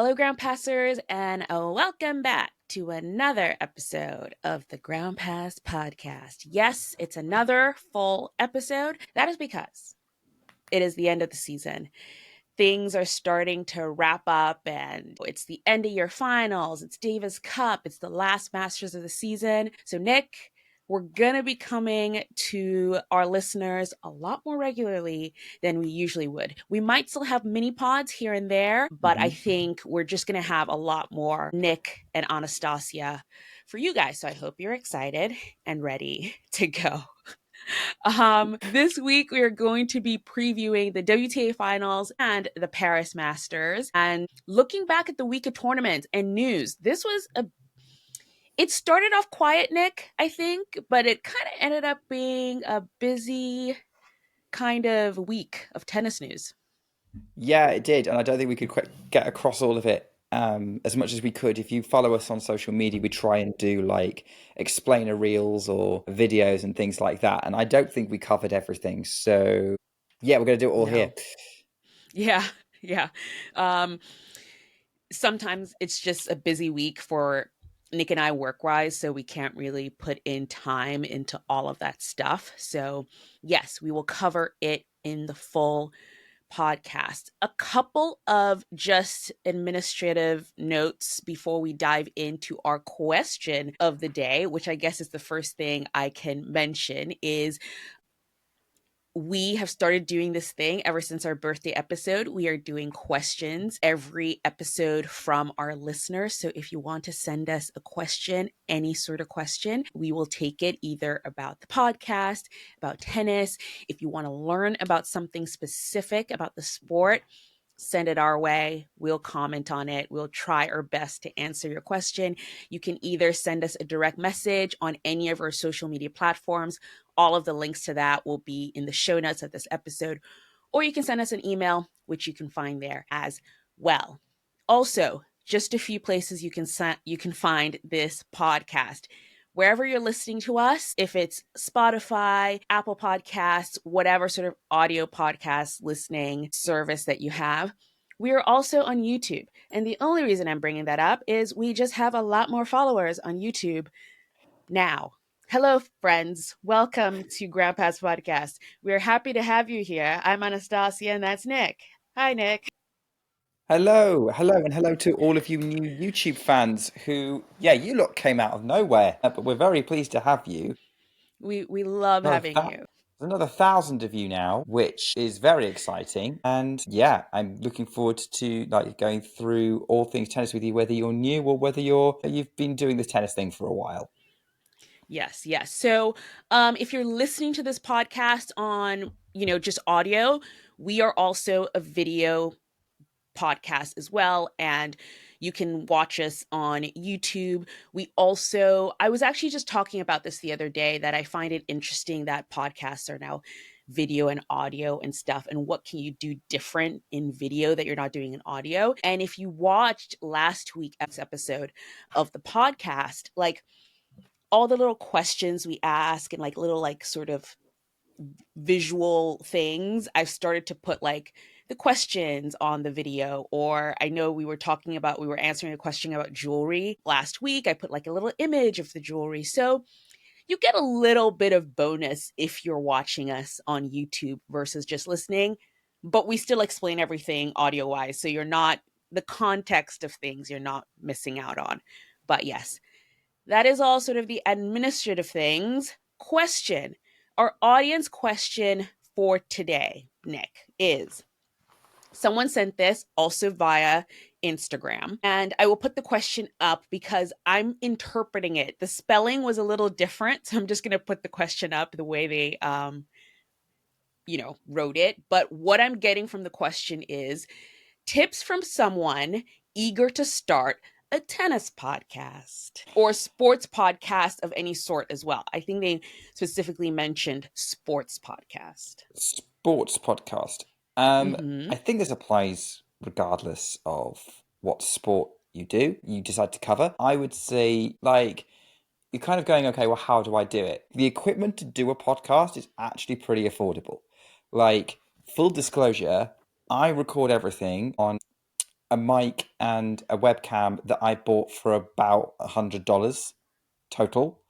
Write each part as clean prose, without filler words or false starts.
Hello, Ground Passers, and welcome back to another episode of the Ground Pass podcast. Yes, it's another full episode. That is because it is the end of the season. Things are starting to wrap up, and it's the end of year finals. It's Davis Cup. It's the last Masters of the season. So, Nick, we're going to be coming to our listeners a lot more regularly than we usually would. We might still have mini pods here and there, but I think we're just going to have a lot more Nick and Anastasia for you guys. So I hope you're excited and ready to go. This week we are going to be previewing the WTA Finals and the Paris Masters and looking back at the week of tournaments and news. It started off quiet, Nick, I think, but it kind of ended up being a busy kind of week of tennis news. Yeah, it did. And I don't think we could get across all of it as much as we could. If you follow us on social media, we try and do like explainer reels or videos and things like that. And I don't think we covered everything. So yeah, we're going to do it all here. Yeah. Sometimes it's just a busy week for Nick and I work-wise, so we can't really put in time into all of that stuff. So yes, we will cover it in the full podcast. A couple of just administrative notes before we dive into our question of the day, which I guess is the first thing I can mention, is we have started doing this thing ever since our birthday episode. We are doing questions every episode from our listeners. So if you want to send us a question, any sort of question, we will take it either about the podcast, about tennis. If you want to learn about something specific about the sport, send it our way. We'll comment on it. We'll try our best to answer your question. You can either send us a direct message on any of our social media platforms. All of the links to that will be in the show notes of this episode, or you can send us an email, which you can find there as well. Also, just a few places you can find this podcast. Wherever you're listening to us, if it's Spotify, Apple Podcasts, whatever sort of audio podcast listening service that you have, we are also on YouTube. And the only reason I'm bringing that up is we just have a lot more followers on YouTube now. Hello, friends. Welcome to Ground Pass Podcast. We're happy to have you here. I'm Anastasia, and that's Nick. Hi, Nick. Hello, and hello to all of you new YouTube fans who, you lot came out of nowhere, but we're very pleased to have you. We love having you. There's another 1,000 of you now, which is very exciting. And yeah, I'm looking forward to going through all things tennis with you, whether you're new or whether you've been doing this tennis thing for a while. Yes. So if you're listening to this podcast on, just audio, we are also a video podcast as well. And you can watch us on YouTube. I was actually just talking about this the other day, that I find it interesting that podcasts are now video and audio and stuff. And what can you do different in video that you're not doing in audio? And if you watched last week's episode of the podcast, all the little questions we ask and little sort of visual things, I've started to put the questions on the video. Or I know we were answering a question about jewelry last week. I put a little image of the jewelry. So you get a little bit of bonus if you're watching us on YouTube versus just listening, but we still explain everything audio wise. So the context of things you're not missing out on. But yes, that is all sort of the administrative things. Question. Our audience question for today, Nick, is someone sent this also via Instagram, and I will put the question up because I'm interpreting it. The spelling was a little different, so I'm just going to put the question up the way they, wrote it. But what I'm getting from the question is tips from someone eager to start a tennis podcast or sports podcast of any sort as well. I think they specifically mentioned sports podcast. Sports podcast. I think this applies regardless of what sport you decide to cover. I would say you're kind of going, okay, well, how do I do it? The equipment to do a podcast is actually pretty affordable. Full disclosure, I record everything on a mic and a webcam that I bought for about $100 total,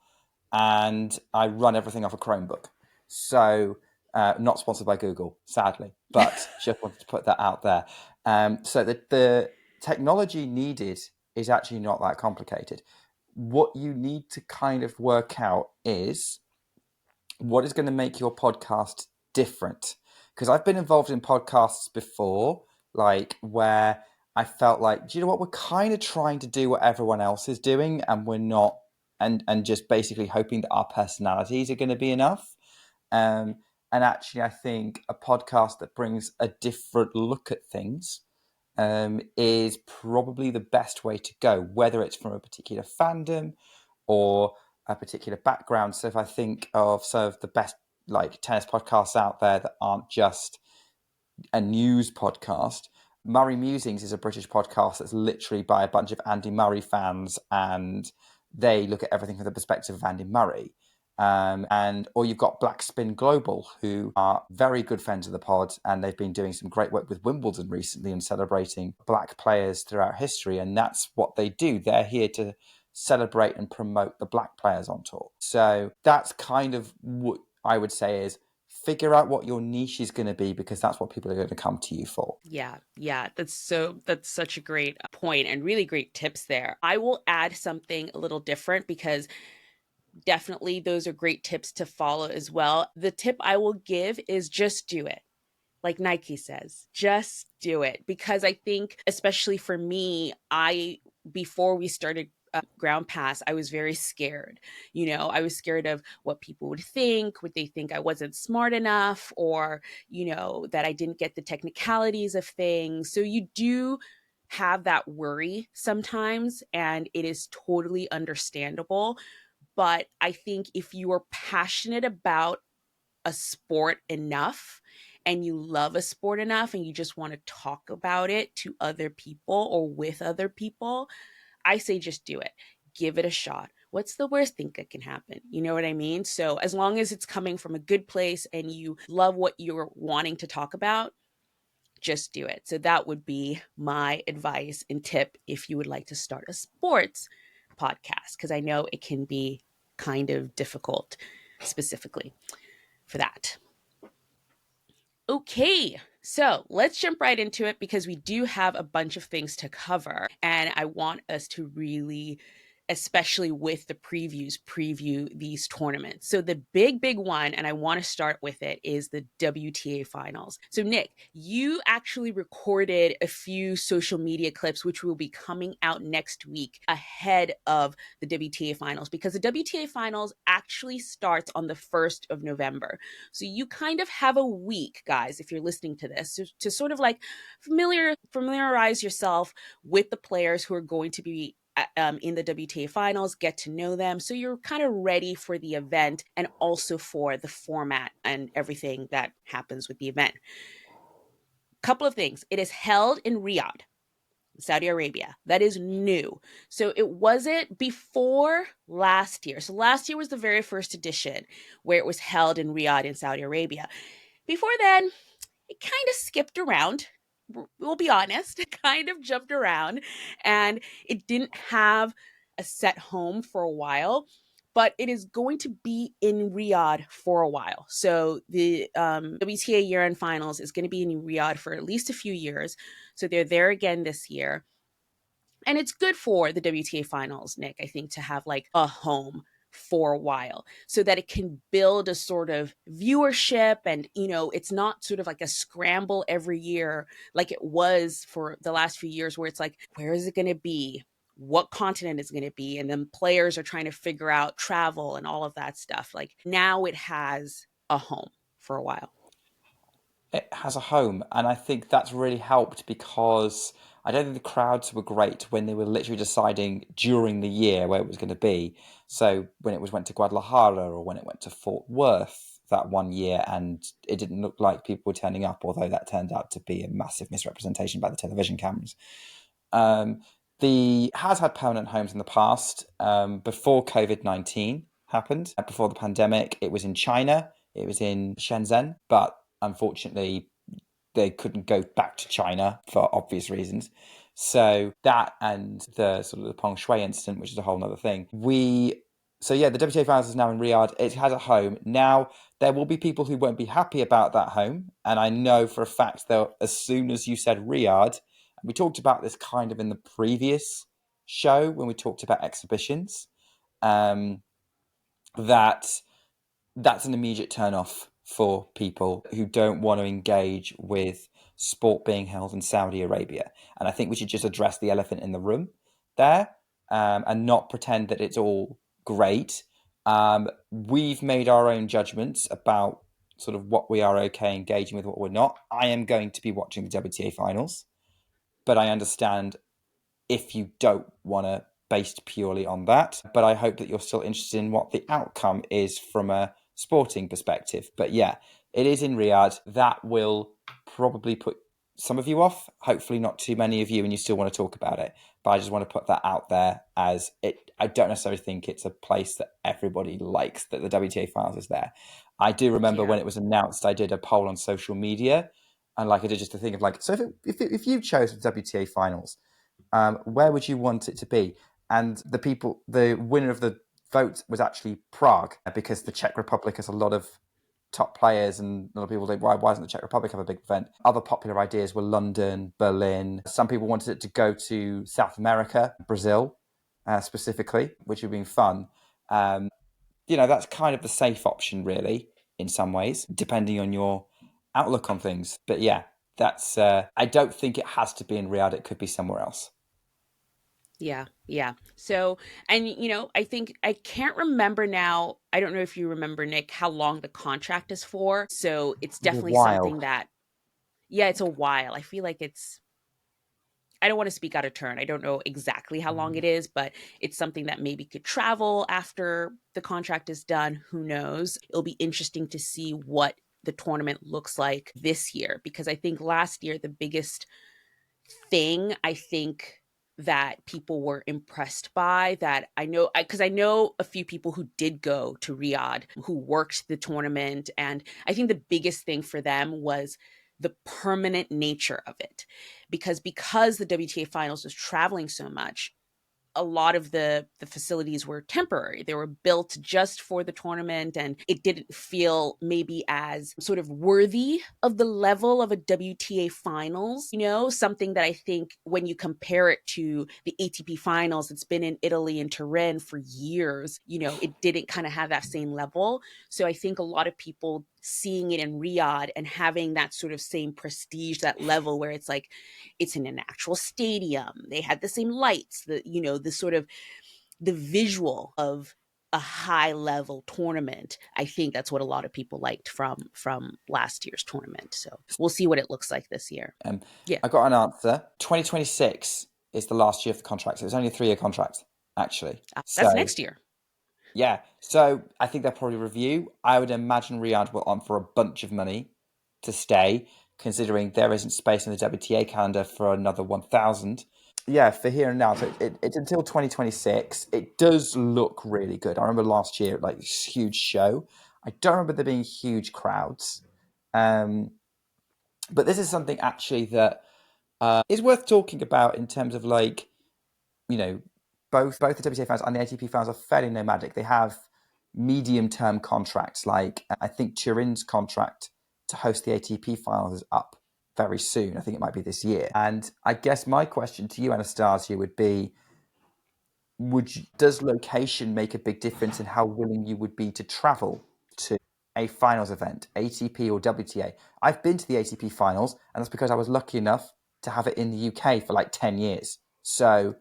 and I run everything off a Chromebook. So not sponsored by Google, sadly, but just wanted to put that out there. So the technology needed is actually not that complicated. What you need to kind of work out is what is going to make your podcast different. Because I've been involved in podcasts before, like where I felt like, do you know what, we're kind of trying to do what everyone else is doing, and we're not, and just basically hoping that our personalities are going to be enough. And actually, I think a podcast that brings a different look at things is probably the best way to go, whether it's from a particular fandom or a particular background. So if I think of some of the best like tennis podcasts out there that aren't just a news podcast, Murray Musings is a British podcast that's literally by a bunch of Andy Murray fans, and they look at everything from the perspective of Andy Murray. Or you've got Black Spin Global, who are very good friends of the pod, and they've been doing some great work with Wimbledon recently and celebrating Black players throughout history. And that's what they do. They're here to celebrate and promote the Black players on tour. So that's kind of what I would say is figure out what your niche is going to be, because that's what people are going to come to you for. Yeah, that's such a great point and really great tips there. I will add something a little different because definitely those are great tips to follow as well. The tip I will give is just do it. Like Nike says, just do it. Because I think, especially for me, before we started ground pass, I was very scared. I was scared of what people would think. Would they think I wasn't smart enough, or that I didn't get the technicalities of things? So you do have that worry sometimes, and it is totally understandable. But I think if you are passionate about a sport enough, and you love a sport enough, and you just want to talk about it to other people or with other people, I say just do it. Give it a shot. What's the worst thing that can happen? You know what I mean? So as long as it's coming from a good place and you love what you're wanting to talk about, just do it. So that would be my advice and tip if you would like to start a sports podcast, because I know it can be kind of difficult specifically for that. Okay, so let's jump right into it because we do have a bunch of things to cover, and I want us to really, especially with the preview these tournaments. So the big one, and I want to start with it, is the WTA Finals. So Nick, you actually recorded a few social media clips which will be coming out next week ahead of the WTA Finals, because the WTA Finals actually starts on the 1st of November. So you kind of have a week, guys, if you're listening to this, to sort of like familiarize yourself with the players who are going to be in the WTA Finals, get to know them, so you're kind of ready for the event and also for the format and everything that happens with the event. Couple of things. It is held in Riyadh, Saudi Arabia. That is new. So it wasn't before last year. So last year was the very first edition where it was held in Riyadh in Saudi Arabia. Before then, it kind of skipped around. We'll be honest, it kind of jumped around, and it didn't have a set home for a while, but it is going to be in Riyadh for a while. So the WTA year-end finals is going to be in Riyadh for at least a few years. So they're there again this year. And it's good for the WTA finals, Nick, I think, to have like a home for a while so that it can build a sort of viewership, and it's not sort of like a scramble every year like it was for the last few years, where it's like, where is it going to be, what continent is going to be, and then players are trying to figure out travel and all of that stuff. Like, now it has a home for a while. It has a home, and I think that's really helped, because I don't think the crowds were great when they were literally deciding during the year where it was going to be. So when it went to Guadalajara, or when it went to Fort Worth that one year, and it didn't look like people were turning up, although that turned out to be a massive misrepresentation by the television cameras. The has had permanent homes in the past. Before COVID-19 happened, before the pandemic, it was in China, it was in Shenzhen, but unfortunately they couldn't go back to China for obvious reasons. So that and the sort of the Peng Shui incident, which is a whole other thing. So yeah, the WTA Finals is now in Riyadh. It has a home. Now, there will be people who won't be happy about that home. And I know for a fact that as soon as you said Riyadh, and we talked about this kind of in the previous show when we talked about exhibitions, um, that that's an immediate turn off for people who don't want to engage with sport being held in Saudi Arabia. And I think we should just address the elephant in the room there, and not pretend that it's all great. We've made our own judgments about sort of what we are okay engaging with, what we're not. I am going to be watching the WTA finals, but I understand if you don't want to based purely on that. But I hope that you're still interested in what the outcome is from a sporting perspective. But yeah, it is in Riyadh. That will probably put some of you off. Hopefully not too many of you, and you still want to talk about it. But I just want to put that out there as it. I don't necessarily think it's a place that everybody likes, that the WTA finals is there. I do remember Yeah. when it was announced, I did a poll on social media, and like I did just a thing of like, so if you chose the WTA finals, where would you want it to be? And the winner of the vote was actually Prague, because the Czech Republic has a lot of top players, and a lot of people think, why doesn't the Czech Republic have a big event? Other popular ideas were London, Berlin. Some people wanted it to go to South America, Brazil, specifically, which would have been fun. That's kind of the safe option, really, in some ways, depending on your outlook on things. But yeah, that's. I don't think it has to be in Riyadh. It could be somewhere else. Yeah, yeah. So, and I think I can't remember now. I don't know if you remember, Nick, how long the contract is for. So it's A definitely something while. that, yeah, it's a while. I feel like I don't want to speak out of turn. I don't know exactly how long it is, but it's something that maybe could travel after the contract is done. Who knows? It'll be interesting to see what the tournament looks like this year, because I think last year the biggest thing I think that people were impressed by, that I know, because I know a few people who did go to Riyadh who worked the tournament, and I think the biggest thing for them was the permanent nature of it, because the WTA finals was traveling so much, a lot of the facilities were temporary. They were built just for the tournament, and it didn't feel maybe as sort of worthy of the level of a WTA finals, something that I think when you compare it to the ATP finals, it's been in Italy and Turin for years, it didn't kind of have that same level. So I think a lot of people seeing it in Riyadh and having that sort of same prestige, that level where it's like it's in an actual stadium. They had the same lights, the sort of the visual of a high level tournament. I think that's what a lot of people liked from last year's tournament. So we'll see what it looks like this year. Um, Yeah. I got an answer. 2026 is the last year of the contract. So it's only a 3-year contract, actually. That's So next year. yeah, so I think they'll probably review. I would imagine Riyadh will on for a bunch of money to stay, considering there isn't space in the WTA calendar for another 1,000. Yeah, for here and now. So it's until 2026. It does look really good. I remember last year, like huge show. I don't remember there being huge crowds. Um, but this is something actually that is worth talking about in terms of like, you know, both the WTA fans and the ATP fans are fairly nomadic. They have medium term contracts. Like I think Turin's contract to host the ATP finals is up very soon. I think it might be this year. And I guess my question to you, Anastasia, would be: does location make a big difference in how willing you would be to travel to a finals event, ATP or WTA? I've been to the ATP finals, and that's because I was lucky enough to have it in the UK for like 10 years. So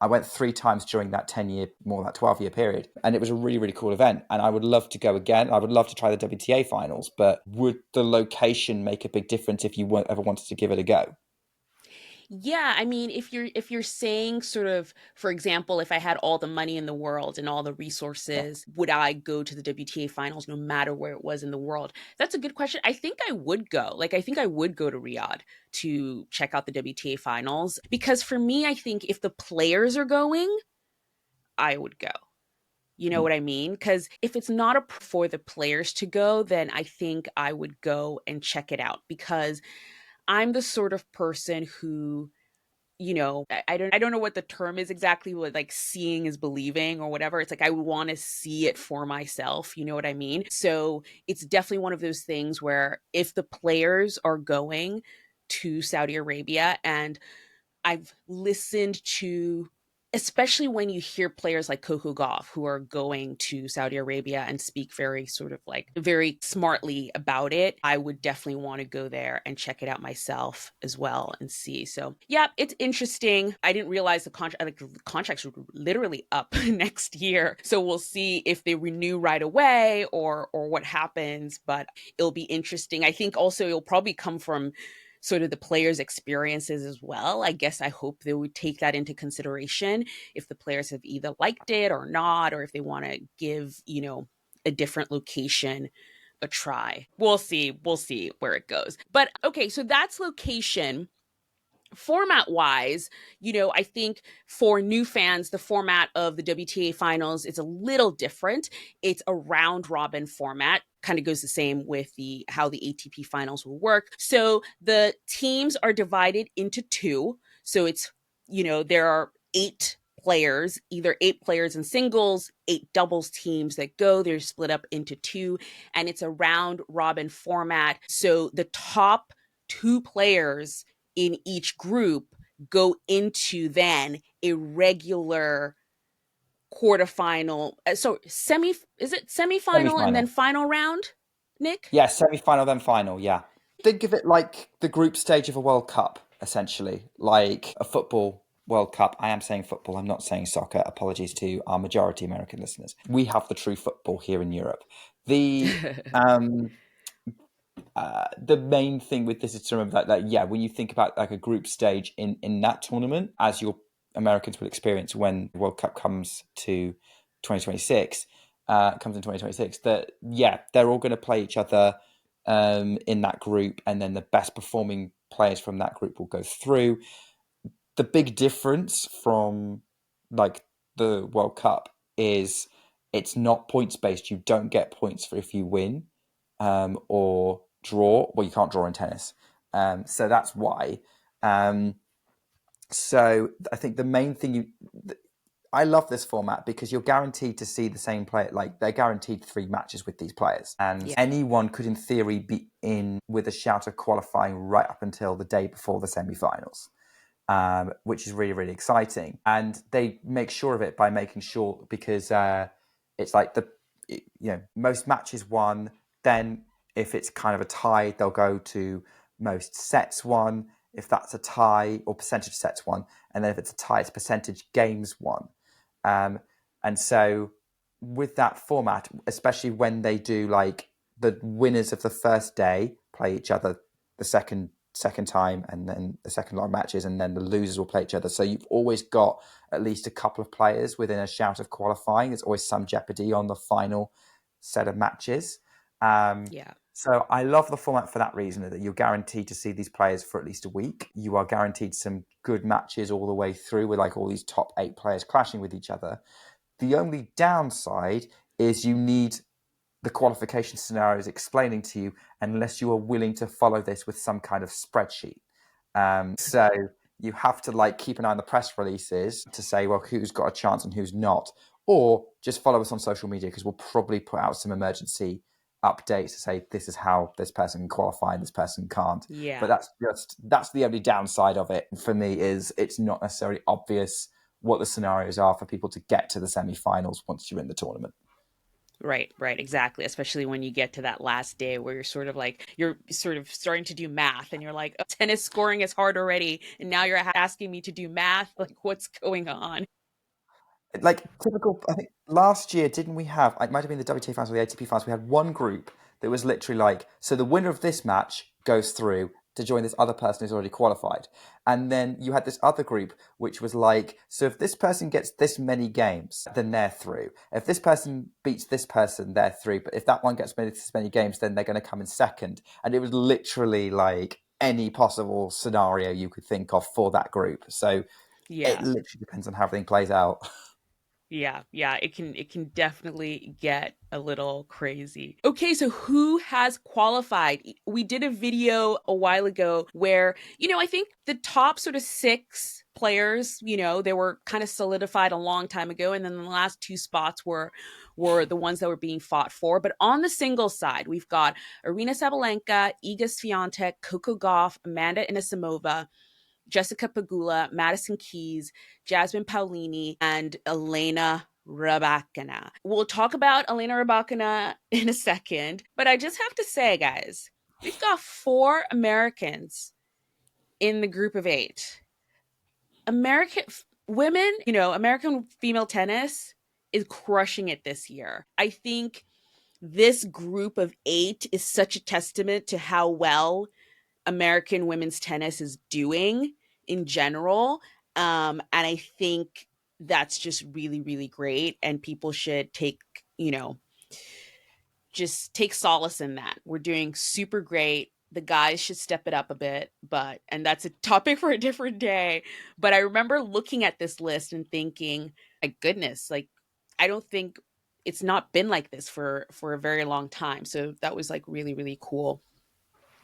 I went 3 times during that 10-year, more that 12-year period. And it was a really, really cool event. And I would love to go again. I would love to try the WTA finals, but would the location make a big difference if you ever wanted to give it a go? Yeah, I mean, if you're saying sort of, for example, if I had all the money in the world and all the Yeah. resources, would I go to the WTA finals no matter where it was in the world? That's a good question. I think I would go. Like I think I would go to Riyadh to check out the WTA finals, because for me, I think if the players are going, I would go. You know Mm. what I mean? Because if it's not for the players to go, then I think I would go and check it out, because I'm the sort of person who I don't know what the term is exactly, what like seeing is believing or whatever. It's like I want to see it for myself, you know what I mean? So it's definitely one of those things where if the players are going to Saudi Arabia, and I've listened to, especially when you hear players like Coco Gauff who are going to Saudi Arabia and speak very sort of like very smartly about it, I would definitely want to go there and check it out myself as well and see. So yeah, it's interesting. I didn't realize the contracts were literally up next year, so we'll see if they renew right away or what happens. But it'll be interesting. I think also it'll probably come from sort of the players' experiences as well. I guess I hope they would take that into consideration if the players have either liked it or not, or if they want to give, a different location a try. We'll see. We'll see where it goes. But okay, so that's location. Format wise, I think for new fans, the format of the WTA finals is a little different. It's a round robin format, kind of goes the same with the how the ATP finals will work. So the teams are divided into two. So it's, there are 8 players, either 8 players in singles, 8 doubles teams that go. They're split up into two, and it's a round robin format. So the top 2 players in each group go into then a regular quarterfinal. So is it semifinal and then Semi-final. final round, Nick? Yeah, semi-final then final, yeah. Think of it like the group stage of a World Cup, essentially, like a football World Cup. I am saying football, I'm not saying soccer. Apologies to our majority American listeners. We have the true football here in Europe. The the main thing with this is to remember that yeah, when you think about like a group stage in that tournament, as your Americans will experience when the World Cup comes to 2026, comes in 2026, that yeah, they're all going to play each other in that group, and then the best performing players from that group will go through. The big difference from like the World Cup is it's not points based. You don't get points for if you win or draw. Well, you can't draw in tennis, so that's why. Um, so I think the main thing I love this format because you're guaranteed to see the same player. Like they're guaranteed 3 matches with these players, and Yeah. anyone could, in theory, be in with a shout of qualifying right up until the day before the semi-finals, which is really, really exciting. And they make sure of it by making sure because it's like most matches won. Then if it's kind of a tie, they'll go to most sets won. If that's a tie, or percentage sets won, and then if it's a tie, it's percentage games won. And so with that format, especially when they do like the winners of the first day play each other the second time, and then the second lot of matches, and then the losers will play each other. So you've always got at least a couple of players within a shout of qualifying. There's always some jeopardy on the final set of matches. Yeah. So I love the format for that reason, that you're guaranteed to see these players for at least a week. You are guaranteed some good matches all the way through with like all these top 8 players clashing with each other. The only downside is you need the qualification scenarios explaining to you unless you are willing to follow this with some kind of spreadsheet. So you have to like keep an eye on the press releases to say, well, who's got a chance and who's not, or just follow us on social media because we'll probably put out some emergency updates to say this is how this person can qualify and this person can't. Yeah. But that's the only downside of it for me, is it's not necessarily obvious what the scenarios are for people to get to the semi-finals once you're in the tournament. Right, exactly. Especially when you get to that last day where you're sort of starting to do math and you're like, oh, tennis scoring is hard already. And now you're asking me to do math. Like, what's going on? Like typical, I think last year, didn't we have, it might have been the WTA finals or the ATP finals, we had one group that was literally like, so the winner of this match goes through to join this other person who's already qualified. And then you had this other group, which was like, so if this person gets this many games, then they're through. If this person beats this person, they're through. But if that one gets this many games, then they're going to come in second. And it was literally like any possible scenario you could think of for that group. So it Yeah. literally depends on how everything plays out. Yeah, it can definitely get a little crazy. Okay, so who has qualified? We did a video a while ago where, I think the top sort of 6 players, they were kind of solidified a long time ago, and then the last 2 spots were the ones that were being fought for. But on the singles side, we've got Arina Sabalenka, Iga Swiatek, Coco Gauff, Amanda Anisimova, Jessica Pegula, Madison Keys, Jasmine Paolini, and Elena Rybakina. We'll talk about Elena Rybakina in a second, but I just have to say, guys, we've got 4 Americans in the group of 8. American women, American female tennis is crushing it this year. I think this group of 8 is such a testament to how well American women's tennis is doing in general. And I think that's just really, really great. And people should just take solace in that. We're doing super great. The guys should step it up a bit, and that's a topic for a different day. But I remember looking at this list and thinking, my goodness, like, I don't think it's not been like this for a very long time. So that was like really, really cool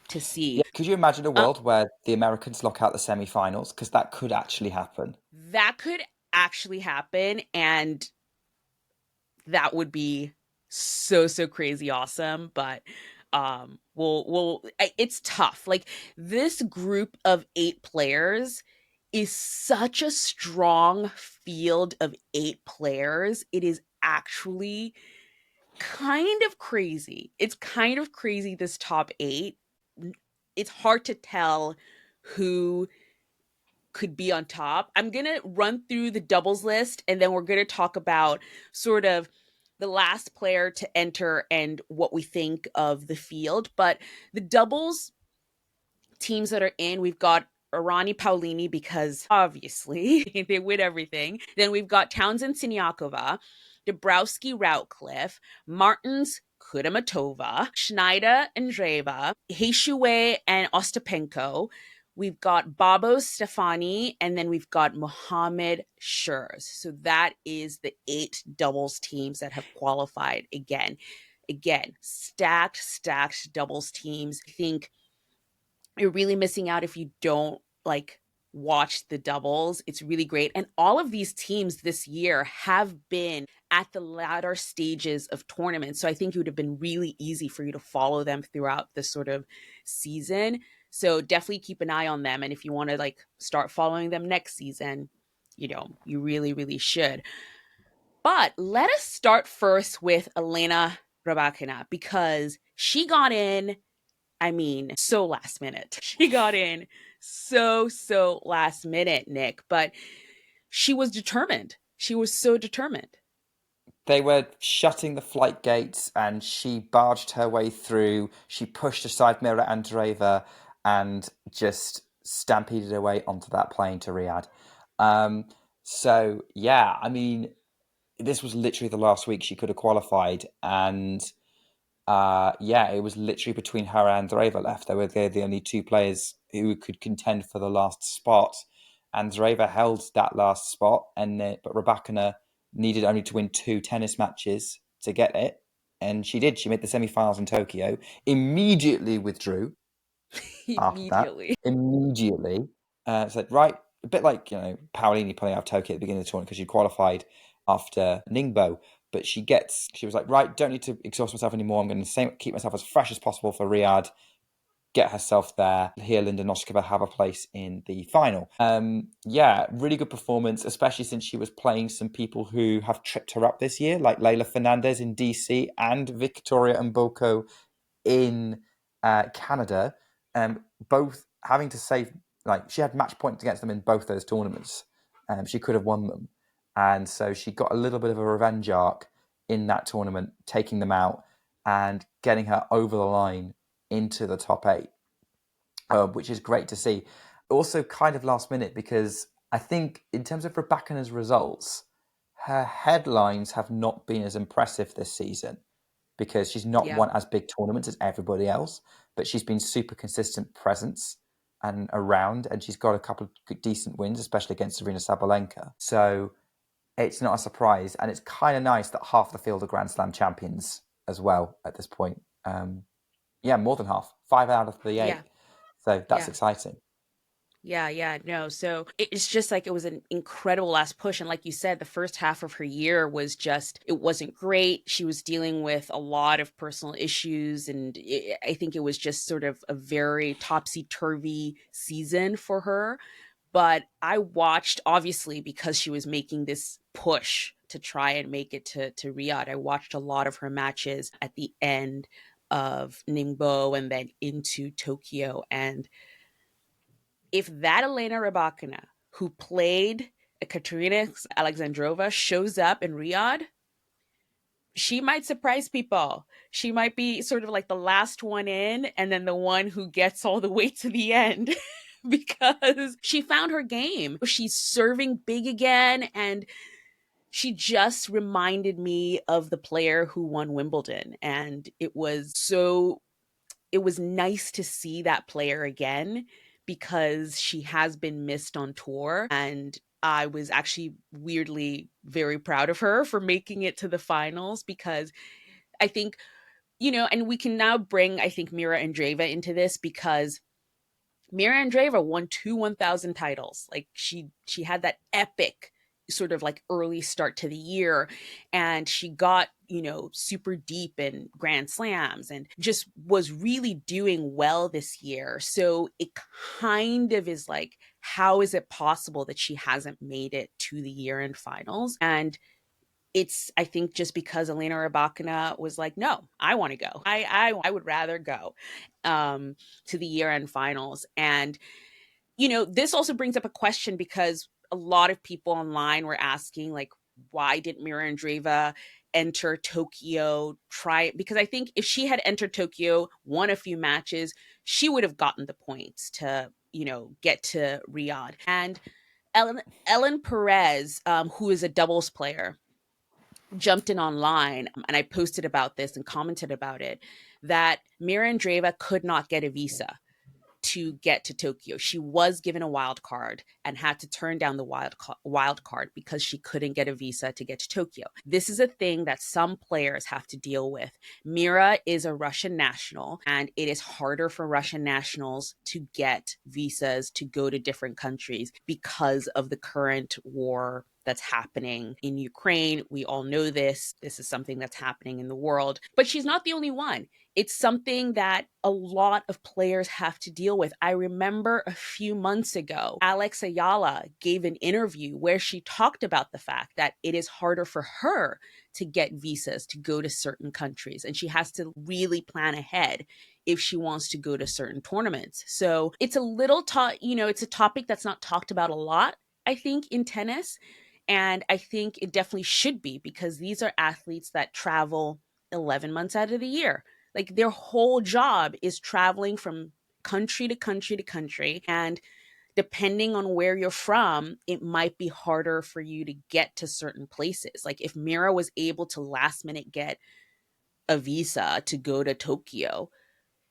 to Yeah, see. could you imagine a Uh, world where the Americans lock out the semi-finals? Because that could actually happen. that could actually happen, and that would be so crazy awesome. But it's tough. Like, this group of 8 players is such a strong field of 8 players. It is actually kind of crazy. It's kind of crazy, this top 8. It's hard to tell who could be on top. I'm going to run through the doubles list, and then we're going to talk about sort of the last player to enter and what we think of the field. But the doubles teams that are in, we've got Arani Paulini, because obviously they win everything. Then we've got Townsend Siniakova, Dabrowski Routcliffe, Martins Kudamatova, Schneider Andreeva, Heishue and Ostapenko. We've got Babo Stefani, and then we've got Mohammed Shurs. So that is the 8 doubles teams that have qualified again. Again, stacked doubles teams. I think you're really missing out if you don't like watch the doubles. It's really great. And all of these teams this year have been at the latter stages of tournaments. So I think it would have been really easy for you to follow them throughout this sort of season. So definitely keep an eye on them. And if you want to like start following them next season, you really, really should. But let us start first with Elena Rybakina, because she got in, I mean, so last minute. She got in so last minute, Nick, but she was determined. She was so determined. They were shutting the flight gates, and she barged her way through. She pushed aside Mira Andreeva and just stampeded her way onto that plane to Riyadh. Um, so, yeah, I mean, this was literally the last week she could have qualified, and yeah, it was literally between her and Andreeva left. They're the only 2 players who could contend for the last spot. Andreeva held that last spot, but Rybakina needed only to win 2 tennis matches to get it, and she did. She made the semi-finals in Tokyo. Immediately withdrew after that. Immediately. Immediately, said right, a bit like Paolini pulling out of Tokyo at the beginning of the tournament because she qualified after Ningbo. But she was like, right, don't need to exhaust myself anymore. I'm going to keep myself as fresh as possible for Riyadh, get herself there. Here, Linda Noskova have a place in the final. Yeah, really good performance, especially since she was playing some people who have tripped her up this year, like Leylah Fernandez in DC and Victoria Mboko in Canada. Both having to save, like, she had match points against them in both those tournaments. She could have won them. And so she got a little bit of a revenge arc in that tournament, taking them out and getting her over the line into the top 8, which is great to see. Also kind of last minute, because I think in terms of Rybakina's results, her headlines have not been as impressive this season because she's not Yeah. won as big tournaments as everybody else, but she's been super consistent presence and around, and she's got a couple of decent wins, especially against Serena Sabalenka. So it's not a surprise, and it's kind of nice that half the field are Grand Slam champions as well at this point. Yeah, more than half, 5 out of the 8. Yeah, So that's yeah. exciting. Yeah, no. So it's just like it was an incredible last push. And like you said, the first half of her year was just, it wasn't great. She was dealing with a lot of personal issues. And I think it was just sort of a very topsy turvy season for her. But I watched, obviously, because she was making this push to try and make it to Riyadh. I watched a lot of her matches at the end of Ningbo and then into Tokyo. And if that Elena Rybakina, who played Katerina Alexandrova, shows up in Riyadh, she might surprise people. She might be sort of like the last one in and then the one who gets all the way to the end because she found her game. She's serving big again, and she just reminded me of the player who won Wimbledon. And it was nice to see that player again because she has been missed on tour. And I was actually weirdly very proud of her for making it to the finals because I think, and we can now bring, I think, Mira Andreeva into this because Mira Andreeva won 2 1,000 titles. Like she had that epic sort of like early start to the year, and she got, super deep in grand slams and just was really doing well this year. So it kind of is like, how is it possible that she hasn't made it to the year end finals? And it's, I think, just because Elena Rybakina was like, no, I want to go. I would rather go to the year end finals. And this also brings up a question because a lot of people online were asking, like, why didn't Mira Andreeva enter Tokyo? Try it, because I think if she had entered Tokyo, won a few matches, she would have gotten the points to, get to Riyadh. And Ellen Perez, who is a doubles player, jumped in online and I posted about this and commented about it that Mira Andreeva could not get a visa to get to Tokyo. She was given a wild card and had to turn down the wild card because she couldn't get a visa to get to Tokyo. This is a thing that some players have to deal with. Mira is a Russian national, and it is harder for Russian nationals to get visas to go to different countries because of the current war that's happening in Ukraine. We all know this. This is something that's happening in the world. But she's not the only one. It's something that a lot of players have to deal with. I remember a few months ago, Alex Ayala gave an interview where she talked about the fact that it is harder for her to get visas to go to certain countries, and she has to really plan ahead if she wants to go to certain tournaments. So it's a it's a topic that's not talked about a lot, I think, in tennis. And I think it definitely should be because these are athletes that travel 11 months out of the year. Like their whole job is traveling from country to country to country. And depending on where you're from, it might be harder for you to get to certain places. Like if Mira was able to last minute get a visa to go to Tokyo,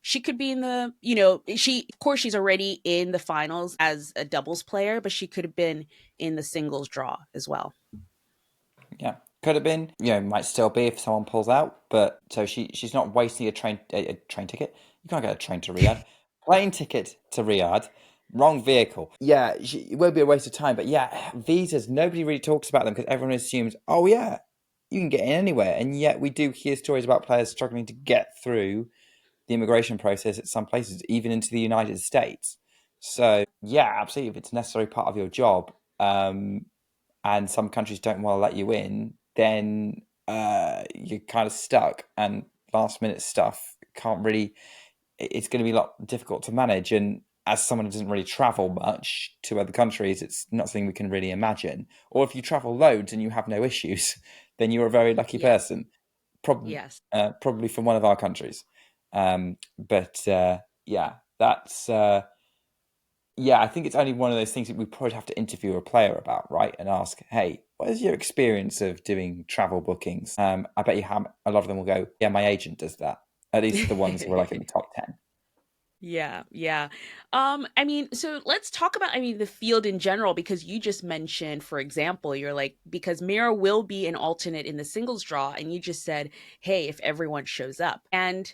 she could be in the, of course, she's already in the finals as a doubles player, but she could have been in the singles draw as well. Yeah, could have been. Might still be if someone pulls out. But so she's not wasting a train ticket. You can't get a train to Riyadh. Plane ticket to Riyadh. Wrong vehicle. Yeah, it won't be a waste of time. But yeah, visas. Nobody really talks about them because everyone assumes, oh yeah, you can get in anywhere. And yet we do hear stories about players struggling to get through the immigration process at some places, even into the United States. So yeah, absolutely. If it's a necessary part of your job, and some countries don't want to let you in, then you're kind of stuck. And last minute stuff can't really. It's going to be a lot difficult to manage. And as someone who doesn't really travel much to other countries, it's not something we can really imagine. Or if you travel loads and you have no issues, then you're a very lucky Yeah. person. Probably, Yes. probably from one of our countries. But yeah, that's. Yeah, I think it's only one of those things that we probably have to interview a player about, right? And ask, hey, what is your experience of doing travel bookings? I bet you a lot of them will go, yeah, my agent does that. At least the ones who are like in the top 10. Yeah, yeah. I mean, so let's talk about, I mean, the field in general, because you just mentioned, for example, you're like, because Mira will be an alternate in the singles draw, and you just said, hey, if everyone shows up. And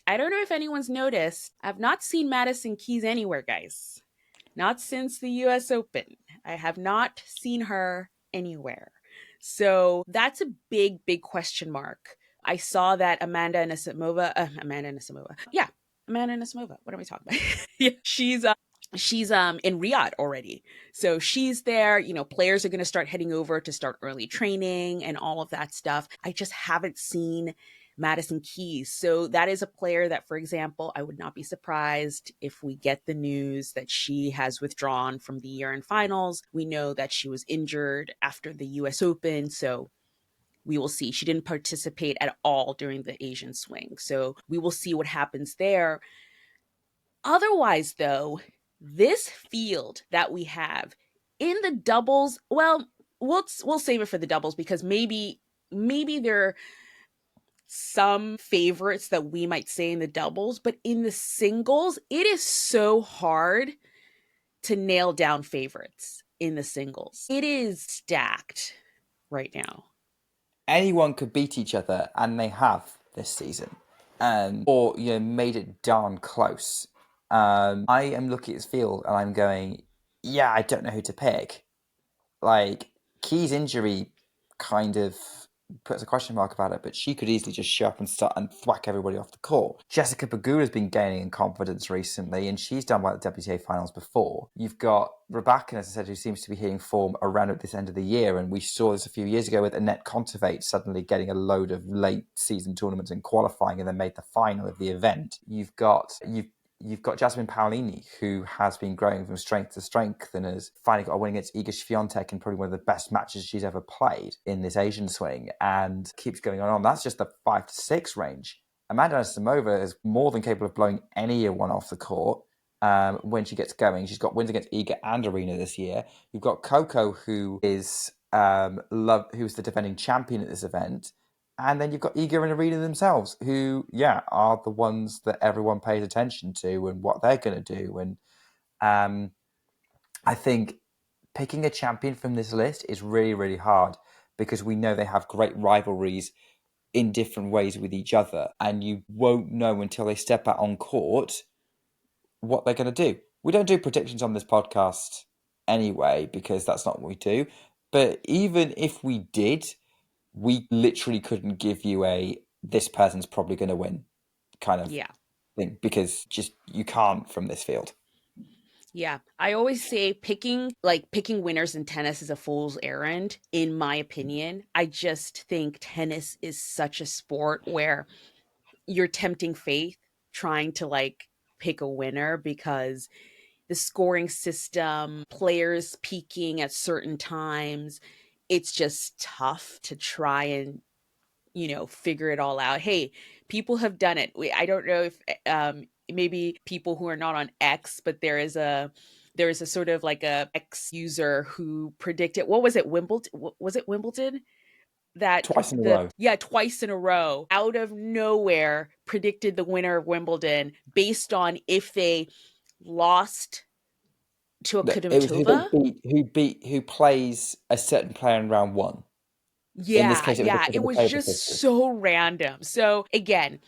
I don't know if anyone's noticed, I've not seen Madison Keys anywhere, guys. Not since the US Open. I have not seen her anywhere. So that's a big, big question mark. I saw that Amanda Anisimova. Yeah, Amanda Anisimova. What am I talking about? Yeah, she's in Riyadh already. So she's there, players are going to start heading over to start early training and all of that stuff. I just haven't seen Madison Keys. So that is a player that, for example, I would not be surprised if we get the news that she has withdrawn from the year-end finals. We know that she was injured after the US Open, so we will see. She didn't participate at all during the Asian swing. So we will see what happens there. Otherwise, though, this field that we have in the doubles, well, we'll save it for the doubles, because maybe there are some favorites that we might say in the doubles, but in the singles, it is so hard to nail down favorites in the singles. It is stacked right now. Anyone could beat each other, and they have this season, or made it darn close. I am looking at this field and I'm going, yeah, I don't know who to pick. Like, Key's injury kind of puts a question mark about it, but she could easily just show up and start and thwack everybody off the court. Jessica Pegula's been gaining in confidence recently, and she's done well at the WTA Finals before. You've got Rybakina, as I said, who seems to be hitting form around at this end of the year, and we saw this a few years ago with Annette Kontaveit suddenly getting a load of late season tournaments and qualifying, and then made the final of the event. You've got Jasmine Paolini, who has been growing from strength to strength and has finally got a win against Iga Swiatek in probably one of the best matches she's ever played in this Asian swing, and keeps going on. That's just the 5-6 range. Amanda Anisimova is more than capable of blowing anyone off the court when she gets going. She's got wins against Iga and Arena this year. You've got Coco, who is who's the defending champion at this event. And then you've got Iga and Arena themselves, who, are the ones that everyone pays attention to and what they're going to do. And I think picking a champion from this list is really, really hard, because we know they have great rivalries in different ways with each other. And you won't know until they step out on court what they're going to do. We don't do predictions on this podcast anyway, because that's not what we do. But even if we did, we literally couldn't give you this person's probably going to win kind of Yeah. thing, because just you can't from this field. Yeah. I always say picking winners in tennis is a fool's errand, in my opinion. I just think tennis is such a sport where you're tempting fate trying to pick a winner, because the scoring system, players peaking at certain times, it's just tough to try and figure it all out. Hey, people have done it. I don't know if maybe people who are not on X, but there is a sort of like a X user who predicted, what was it, Wimbledon? Was it Wimbledon? That Twice in a row. twice in a row, out of nowhere, predicted the winner of Wimbledon based on if they lost to a It was Kudermetova. who plays a certain player in round one. In this Yeah, case, it was a yeah, it was Kudermetova just sister. so random. So again,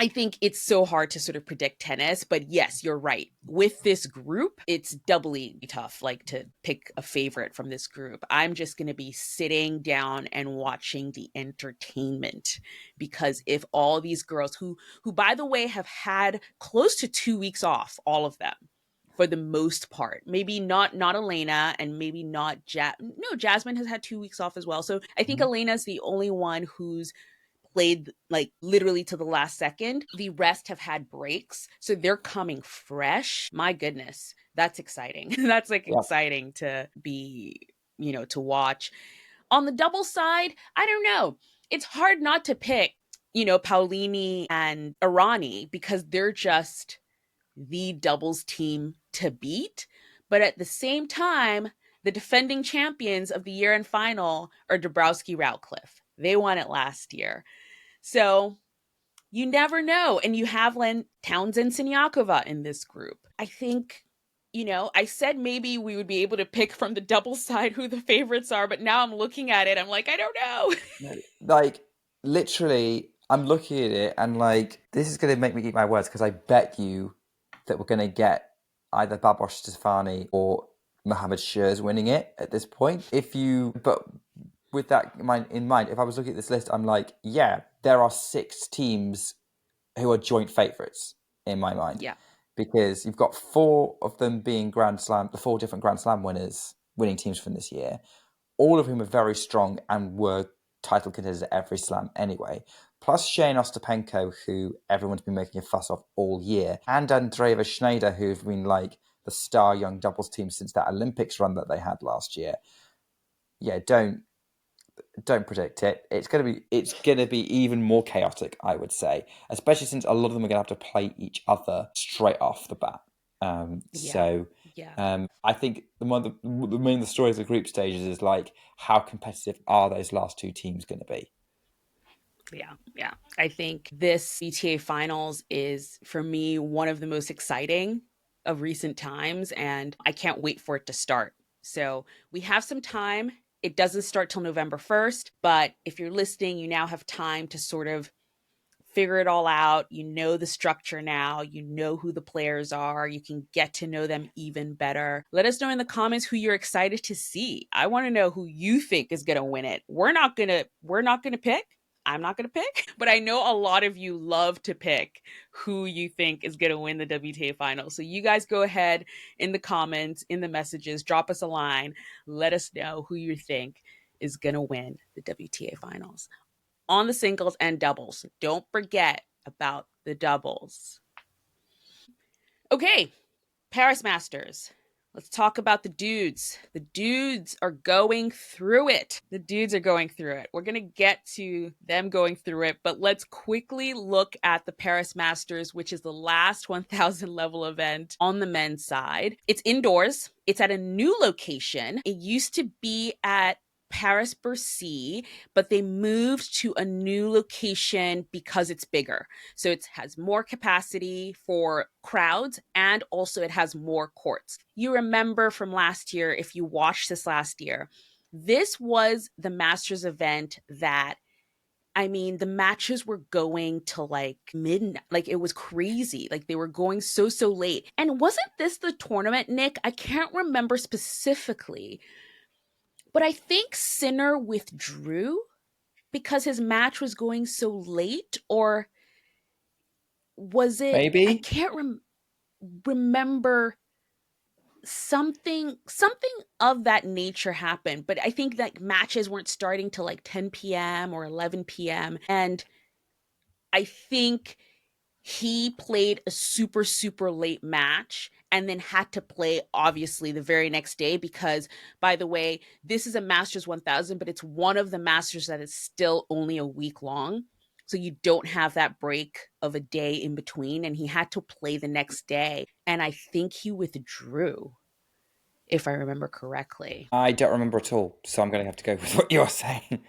I think it's so hard to sort of predict tennis, but yes, you're right. With this group, it's doubly tough, to pick a favorite from this group. I'm just going to be sitting down and watching the entertainment, because if all these girls who by the way have had close to 2 weeks off, all of them, for the most part, maybe not Elena, and maybe not no, Jasmine has had 2 weeks off as well. So I think Mhm. Elena's the only one who's played literally to the last second. The rest have had breaks, so they're coming fresh. My goodness, that's exciting. That's Yeah. exciting to be, to watch. On the double side, I don't know. It's hard not to pick, Paulini and Arani, because they're just the doubles team to beat. But at the same time, the defending champions of the year end final are Dabrowski Rouncliffe. They won it last year. So You never know. And you have Len Townsend Siniakova in this group. I think, I said maybe we would be able to pick from the double side who the favorites are, but now I'm looking at it, I'm like, I don't know. Like, literally, I'm looking at it and like, this is going to make me eat my words because I bet you that we're going to get either Babos Stefani or Mohammed Shers winning it at this point. But with that in mind, if I was looking at this list, I'm like, yeah, there are 6 teams who are joint favourites in my mind. Yeah. Because you've got 4 of them being the 4 different Grand Slam winning teams from this year, all of whom are very strong and were title contenders at every slam anyway. Plus Shane Ostapenko, who everyone's been making a fuss of all year, and Andreeva Schneider, who've been like the star young doubles team since that Olympics run that they had last year. Yeah, don't predict it. It's gonna be even more chaotic, I would say, especially since a lot of them are gonna have to play each other straight off the bat. I think the main stories of the group stages is like how competitive are those last 2 teams going to be? Yeah. I think this WTA Finals is, for me, one of the most exciting of recent times, and I can't wait for it to start. So we have some time. It doesn't start till November 1st, but if you're listening, you now have time to sort of figure it all out. You know the structure now. You know who the players are. You can get to know them even better. Let us know in the comments who you're excited to see. I want to know who you think is going to win it. We're not going to pick. I'm not going to pick, but I know a lot of you love to pick who you think is going to win the WTA Finals. So you guys go ahead in the comments, in the messages, drop us a line. Let us know who you think is going to win the WTA Finals on the singles and doubles. Don't forget about the doubles. Okay, Paris Masters. Let's talk about the dudes. The dudes are going through it. We're going to get to them going through it, but let's quickly look at the Paris Masters, which is the last 1,000 level event on the men's side. It's indoors. It's at a new location. It used to be at Paris Bercy, but they moved to a new location because it's bigger. So it has more capacity for crowds, and also it has more courts. You remember from last year, if you watched this last year, this was the Masters event that, I mean, the matches were going to like midnight. Like, it was crazy. Like, they were going so late. And wasn't this the tournament, Nick? I can't remember specifically, but I think Sinner withdrew because his match was going so late, or was it? I Maybe. can't remember. Something of that nature happened, but I think that matches weren't starting till like 10 p.m. or 11 p.m. And I think he played a super late match and then had to play obviously the very next day, because, by the way, this is a Masters 1000, but it's one of the Masters that is still only a week long. So you don't have that break of a day in between, and he had to play the next day. And I think he withdrew, if I remember correctly. I don't remember at all, so I'm going to have to go with what you're saying.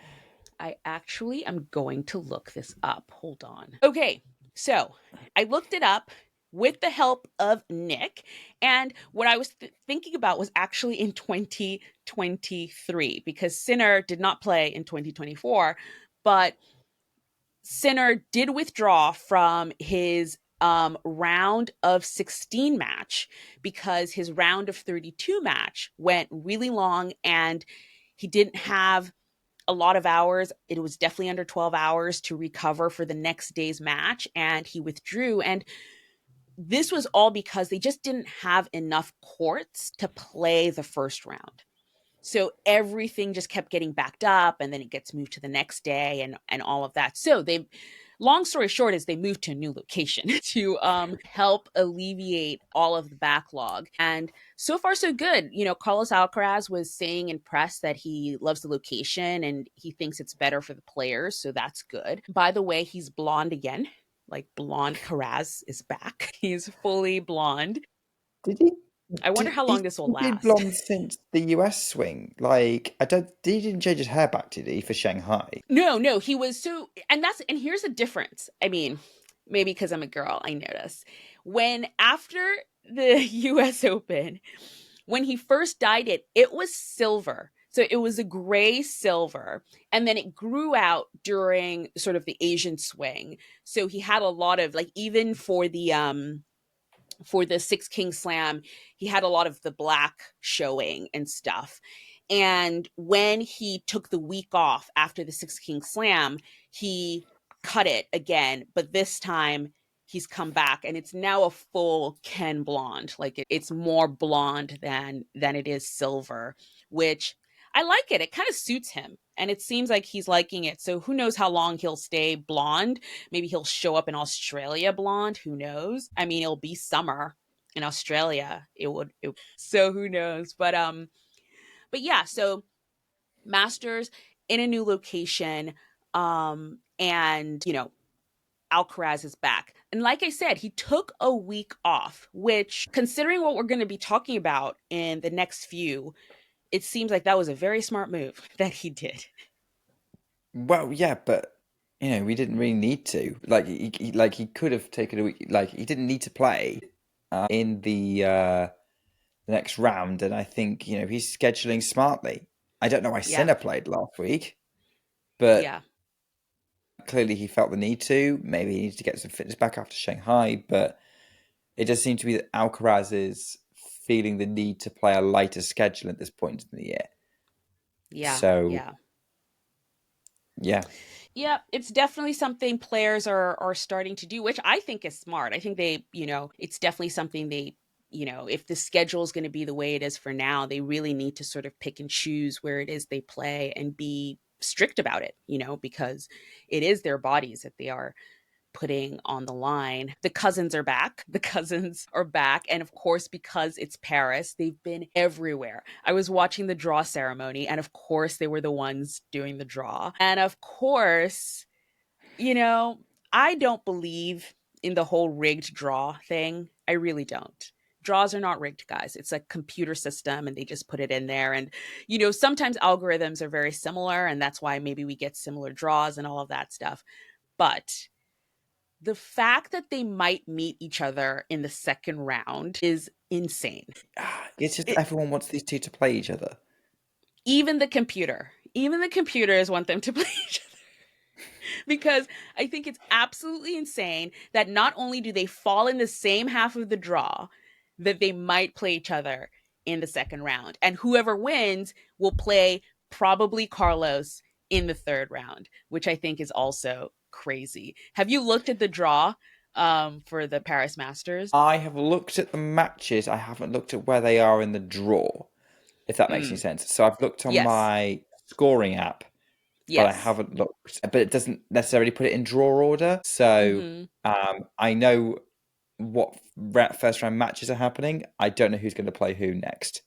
I actually am going to look this up. Hold on. Okay, so I looked it up with the help of Nick, and what I was thinking about was actually in 2023, because Sinner did not play in 2024, but Sinner did withdraw from his round of 16 match because his round of 32 match went really long and he didn't have a lot of hours. It was definitely under 12 hours to recover for the next day's match, and he withdrew. And this was all because they just didn't have enough courts to play the first round. So everything just kept getting backed up, and then it gets moved to the next day, and all of that. So they, long story short, is they moved to a new location to help alleviate all of the backlog. And so far, so good. Carlos Alcaraz was saying in press that he loves the location and he thinks it's better for the players. So that's good. By the way, he's blonde again. Like, blonde Caraz is back. He's fully blonde. Did he? I wonder how long He's this will been last. blonde since the US swing. Like, I don't. He didn't change his hair back, did he, for Shanghai? No, he was so, and here's the difference. I mean, maybe because I'm a girl, I notice. When after the US Open, when he first dyed it, it was silver. So it was a gray silver. And then it grew out during sort of the Asian swing. So he had a lot of like, even for the Six King Slam, he had a lot of the black showing and stuff. And when he took the week off after the Six King Slam, he cut it again, but this time he's come back and it's now a full Ken blonde. Like it's more blonde than it is silver, which I like it. It kind of suits him. And it seems like he's liking it. So who knows how long he'll stay blonde? Maybe he'll show up in Australia blonde. Who knows? I mean, it'll be summer in Australia. So who knows? But yeah, so Masters in a new location, and Alcaraz is back. And like I said, he took a week off, which, considering what we're going to be talking about in the next few, it seems like that was a very smart move that he did. Well, yeah, but we didn't really need to. Like, he could have taken a week. Like, he didn't need to play in the next round, and I think he's scheduling smartly. I don't know why Yeah. Sinner played last week, but Yeah. clearly he felt the need to. Maybe he needs to get some fitness back after Shanghai, but it does seem to be that Alcaraz is feeling the need to play a lighter schedule at this point in the year. Yeah. So, Yeah. yeah. Yeah, it's definitely something players are starting to do, which I think is smart. I think it's definitely something they, if the schedule is going to be the way it is for now, they really need to sort of pick and choose where it is they play and be strict about it, because it is their bodies that they are putting on the line. The cousins are back. The cousins are back. And of course, because it's Paris, they've been everywhere. I was watching the draw ceremony, and of course, they were the ones doing the draw. And of course, I don't believe in the whole rigged draw thing. I really don't. Draws are not rigged, guys. It's a computer system and they just put it in there. And, sometimes algorithms are very similar, and that's why maybe we get similar draws and all of that stuff. But the fact that they might meet each other in the second round is insane. It's just It, everyone wants these two to play each other. even the computers want them to play each other, because I think it's absolutely insane that not only do they fall in the same half of the draw, that they might play each other in the second round. And whoever wins will play probably Carlos in the third round, which I think is also crazy. Have you looked at the draw for the Paris Masters? I have looked at the matches. I haven't looked at where they are in the draw, if that makes any Mm, sense. So I've looked on yes. my scoring app, but I Yes. haven't looked. But it doesn't necessarily put it in draw order. So Mm-hmm. I know what first round matches are happening. I don't know who's going to play who next.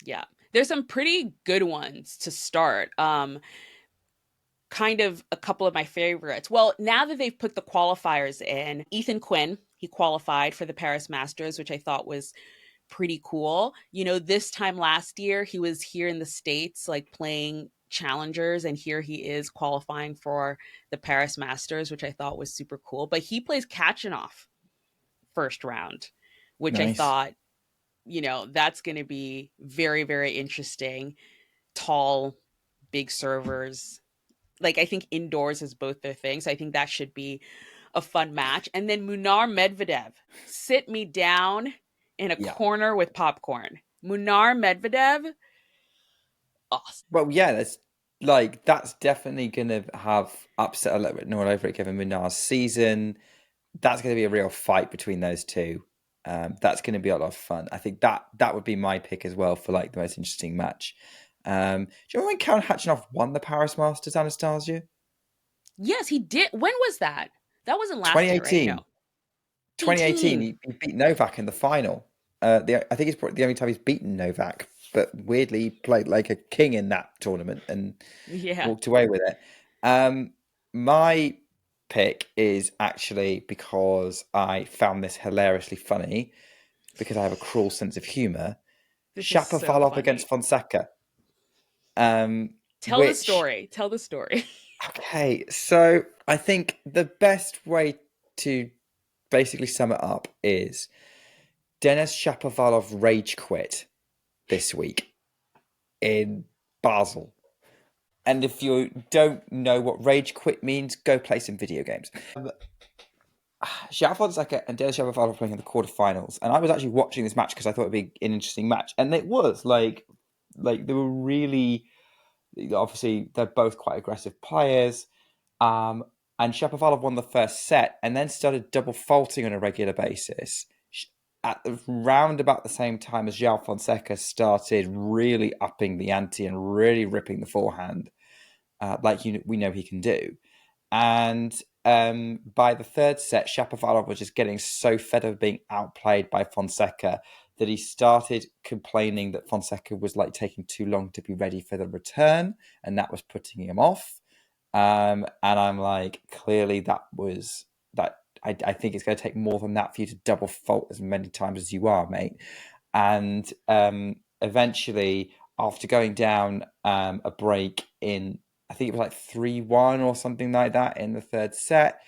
Yeah. There's some pretty good ones to start. Kind of a couple of my favorites. Well, now that they've put the qualifiers in, Ethan Quinn, he qualified for the Paris Masters, which I thought was pretty cool. This time last year, he was here in the States, like playing challengers, and here he is qualifying for the Paris Masters, which I thought was super cool. But he plays Kachanov first round, which I Nice. thought, that's going to be very, very interesting. Tall, big servers. Like, I think indoors is both their things. I think that should be a fun match. And then Munar Medvedev, sit me down in a Yeah. corner with popcorn. Munar Medvedev, awesome. Well, yeah, that's definitely going to have upset a little bit all over it, given Munar's season. That's going to be a real fight between those two. That's going to be a lot of fun. I think that would be my pick as well for like the most interesting match. Do you remember when Karen Khachanov won the Paris Masters, Anastasia? Yes, he did. When was that? That wasn't last year, right? No. 2018. 2018, 18. he beat Novak in the final. I think it's probably the only time he's beaten Novak, but weirdly he played like a king in that tournament and Yeah. walked away with it. My pick is actually because I found this hilariously funny. because I have a cruel sense of humor, This is so Shapovalov against funny. Fonseca. Tell the Which, story. Tell the story. okay, so I think the best way to basically sum it up is Denis Shapovalov rage quit this week in Basel. And if you don't know what rage quit means, go play some video games. João Fonseca and Denis Shapovalov were playing in the quarterfinals, and I was actually watching this match because I thought it'd be an interesting match, and it was like they were really obviously they're both quite aggressive players. Um, and Shapovalov won the first set and then started double faulting on a regular basis at round about the same time as João Fonseca started really upping the ante and really ripping the forehand, we know he can do. And by the third set, Shapovalov was just getting so fed of being outplayed by Fonseca that he started complaining that Fonseca was like taking too long to be ready for the return, and that was putting him off. And I'm like, clearly that was that. I think it's going to take more than that for you to double fault as many times as you are, mate. And eventually, after going down a break in, I think it was like 3-1 or something like that in the third set,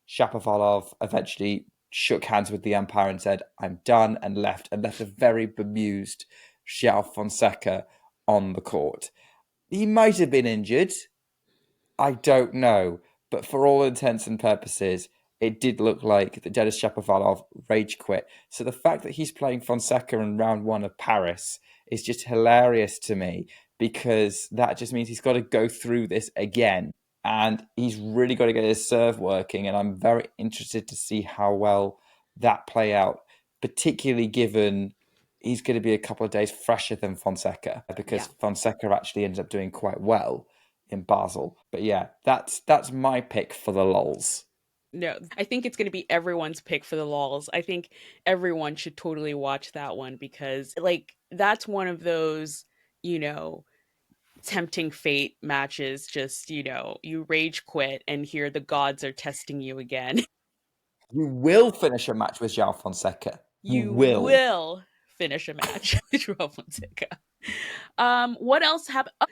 Shapovalov eventually shook hands with the umpire and said, "I'm done," and left a very bemused João Fonseca on the court. He might have been injured. I don't know. But for all intents and purposes, it did look like that Denis Shapovalov rage quit. So the fact that he's playing Fonseca in round one of Paris is just hilarious to me, because that just means he's got to go through this again. And he's really got to get his serve working. And I'm very interested to see how well that play out, particularly given he's going to be a couple of days fresher than Fonseca, because Yeah. Fonseca actually ends up doing quite well in Basel. But yeah, that's my pick for the lols. No, I think it's going to be everyone's pick for the lols. I think everyone should totally watch that one because, like, that's one of those, you know, tempting fate matches. Just, you rage quit and here the gods are testing you again. You will finish a match with João Fonseca. You You will. will finish a match with Joao Fonseca. What else happened? Oh,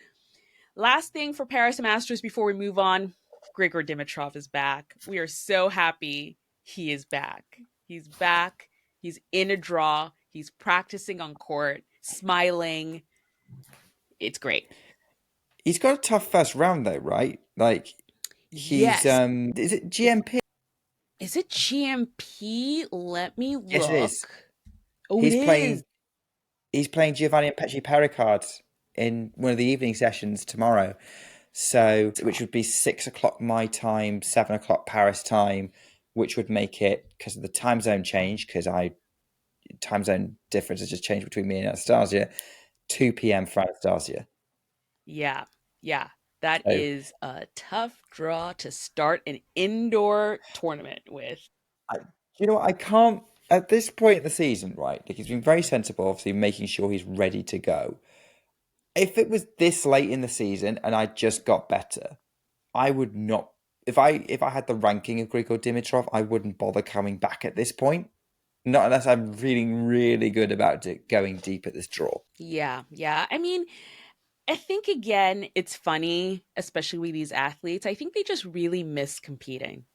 last thing for Paris Masters before we move on, Grigor Dimitrov is back. We are so happy he is back. He's back. He's in a draw. He's practicing on court, smiling. It's great. He's got a tough first round though, right? Like he's Yes. is it GMP? Is it GMP? Let me Yes, it is. look. Oh, it He's is. playing he's playing Giovanni and Petri Pericard in one of the evening sessions tomorrow. So which would be 6 o'clock my time, 7 o'clock Paris time, which would make it, because of the time zone change, because I time zone difference has just changed between me and Anastasia, 2 p.m. for Anastasia. Yeah. Yeah. That So, is a tough draw to start an indoor tournament with. I, you know what? I can't, at this point in the season, right? Like, he's been very sensible, obviously, making sure he's ready to go. If it was this late in the season and I just got better, I would not. If I had the ranking of Grigor Dimitrov, I wouldn't bother coming back at this point. Not unless I'm feeling really good about it going deep at this draw. Yeah. Yeah. I mean, I think again, it's funny, especially with these athletes. I think they just really miss competing.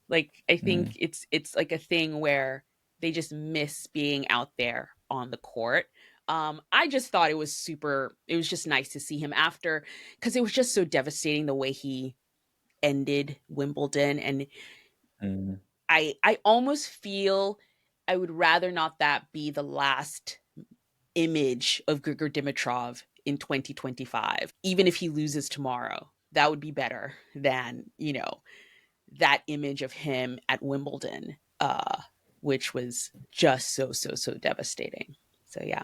Like I think Mm. it's like a thing where they just miss being out there on the court. I just thought it was just nice to see him after, because it was just so devastating the way he ended Wimbledon. And Mm. I almost feel I would rather not that be the last image of Grigor Dimitrov in 2025, even if he loses tomorrow. That would be better than, that image of him at Wimbledon, which was just so devastating. So, yeah.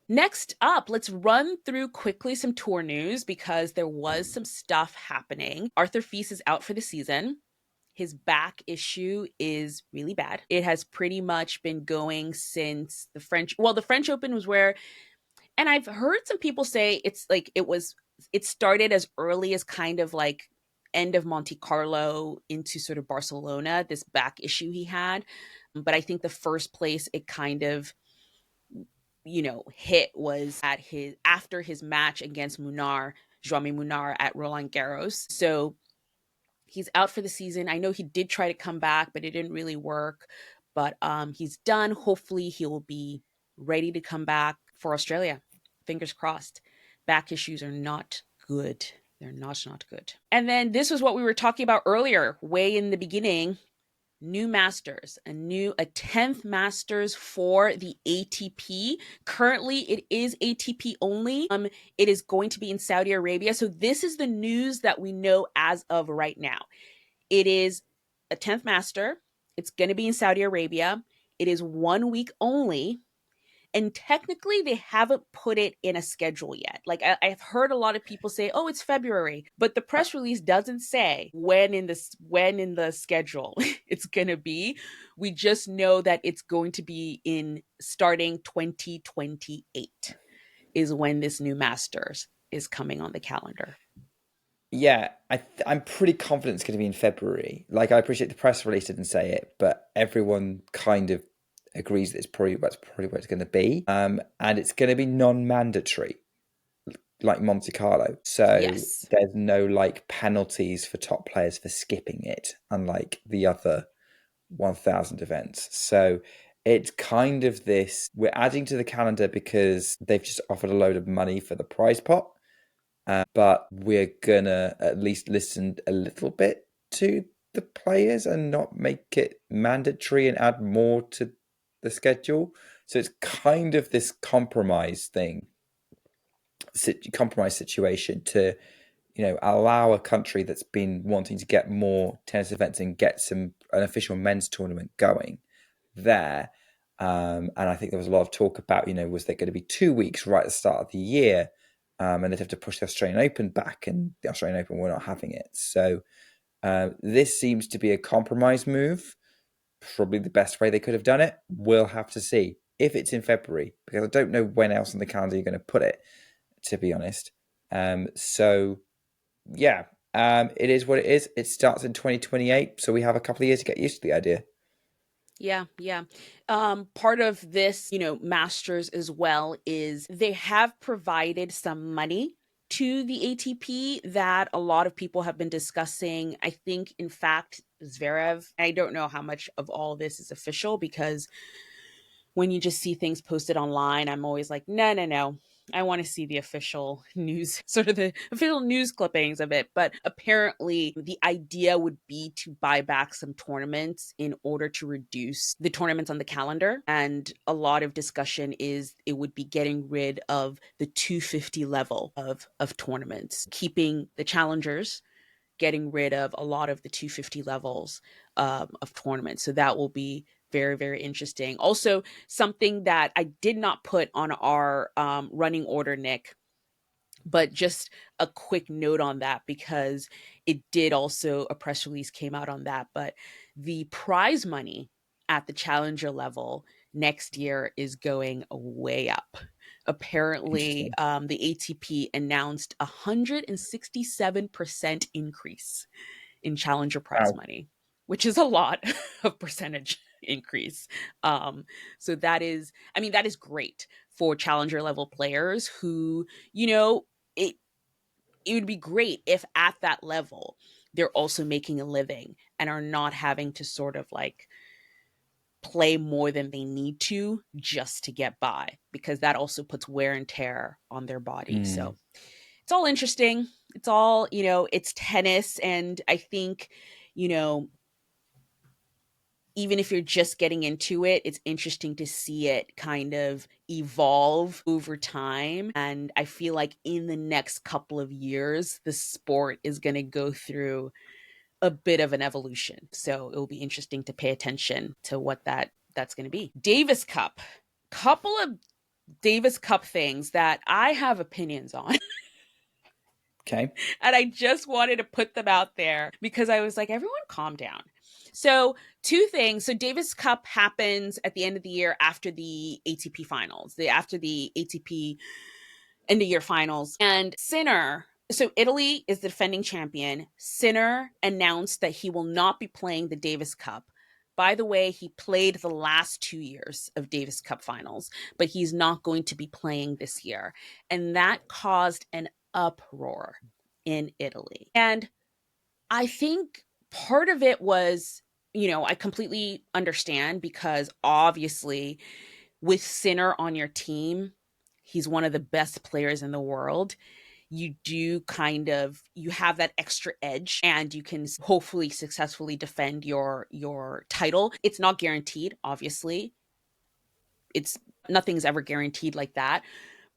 Next up, let's run through quickly some tour news because there was some stuff happening. Arthur Fils is out for the season. His back issue is really bad. It has pretty much been going since the French Open was where, and I've heard some people say it started as early as kind of like end of Monte Carlo into sort of Barcelona, this back issue he had. But I think the first place it kind of, hit was after his match against Jaume Munar at Roland Garros. So he's out for the season. I know he did try to come back, but it didn't really work. But he's done. Hopefully he'll be ready to come back for Australia. Fingers crossed. Back issues are not good. They're not good. And then this was what we were talking about earlier, way in the beginning. New Masters, a 10th Masters for the ATP. Currently, it is ATP only. It is going to be in Saudi Arabia. So this is the news that we know as of right now. It is a 10th Master. It's going to be in Saudi Arabia. It is 1 week only. And technically, they haven't put it in a schedule yet. Like I've heard a lot of people say, "Oh, it's February," but the press release doesn't say when in the schedule it's gonna be. We just know that it's going to be in starting 2028 is when this new Masters is coming on the calendar. Yeah, I'm pretty confident it's going to be in February. Like, I appreciate the press release didn't say it, but everyone kind of agrees that that's probably where it's going to be. And it's going to be non-mandatory, like Monte Carlo. So Yes. there's no like penalties for top players for skipping it, unlike the other 1,000 events. So it's kind of this, we're adding to the calendar because they've just offered a load of money for the prize pot. But we're gonna at least listen a little bit to the players and not make it mandatory and add more to the schedule. So it's kind of this compromise situation to, allow a country that's been wanting to get more tennis events and get an official men's tournament going there. And I think there was a lot of talk about, was there going to be 2 weeks right at the start of the year? And they'd have to push the Australian Open back, and the Australian Open were not having it. So this seems to be a compromise move. Probably the best way they could have done it. We'll have to see if it's in February, because I don't know when else on the calendar you're going to put it, to be honest. So, yeah, it is what it is. It starts in 2028, so we have a couple of years to get used to the idea. Yeah. Part of this, Masters as well is they have provided some money to the ATP that a lot of people have been discussing. I think, in fact, Zverev, I don't know how much of all this is official, because when you just see things posted online, I'm always like, no. I want to see the official news, sort of the official news clippings of it. But apparently, the idea would be to buy back some tournaments in order to reduce the tournaments on the calendar. And a lot of discussion is it would be getting rid of the 250 level of tournaments, keeping the challengers, getting rid of a lot of the 250 levels of tournaments. So that will be very, very interesting. Also, something that I did not put on our running order, Nick, but just a quick note on that, because it did also, a press release came out on that, but the prize money at the challenger level next year is going way up. Apparently, the ATP announced 167% increase in challenger prize money, which is a lot of percentage increase. So that is great for challenger level players who, it would be great if at that level they're also making a living and are not having to sort of like play more than they need to just to get by, because that also puts wear and tear on their body. So it's all interesting. It's all, it's tennis. And I think, even if you're just getting into it, it's interesting to see it kind of evolve over time. And I feel like in the next couple of years, the sport is going to go through a bit of an evolution. So it will be interesting to pay attention to what that's going to be. Davis Cup. Couple of Davis Cup things that I have opinions on. Okay. And I just wanted to put them out there because I was like, everyone calm down. So, two things. So, Davis Cup happens at the end of the year after the ATP finals, after the ATP end of year finals. And Sinner So Italy is the defending champion. Sinner announced that he will not be playing the Davis Cup. By the way, he played the last 2 years of Davis Cup finals, but he's not going to be playing this year. And that caused an uproar in Italy. And I think part of it was, I completely understand because obviously with Sinner on your team, he's one of the best players in the world. You have that extra edge and you can hopefully successfully defend your title. It's not guaranteed, obviously. It's Nothing's ever guaranteed like that.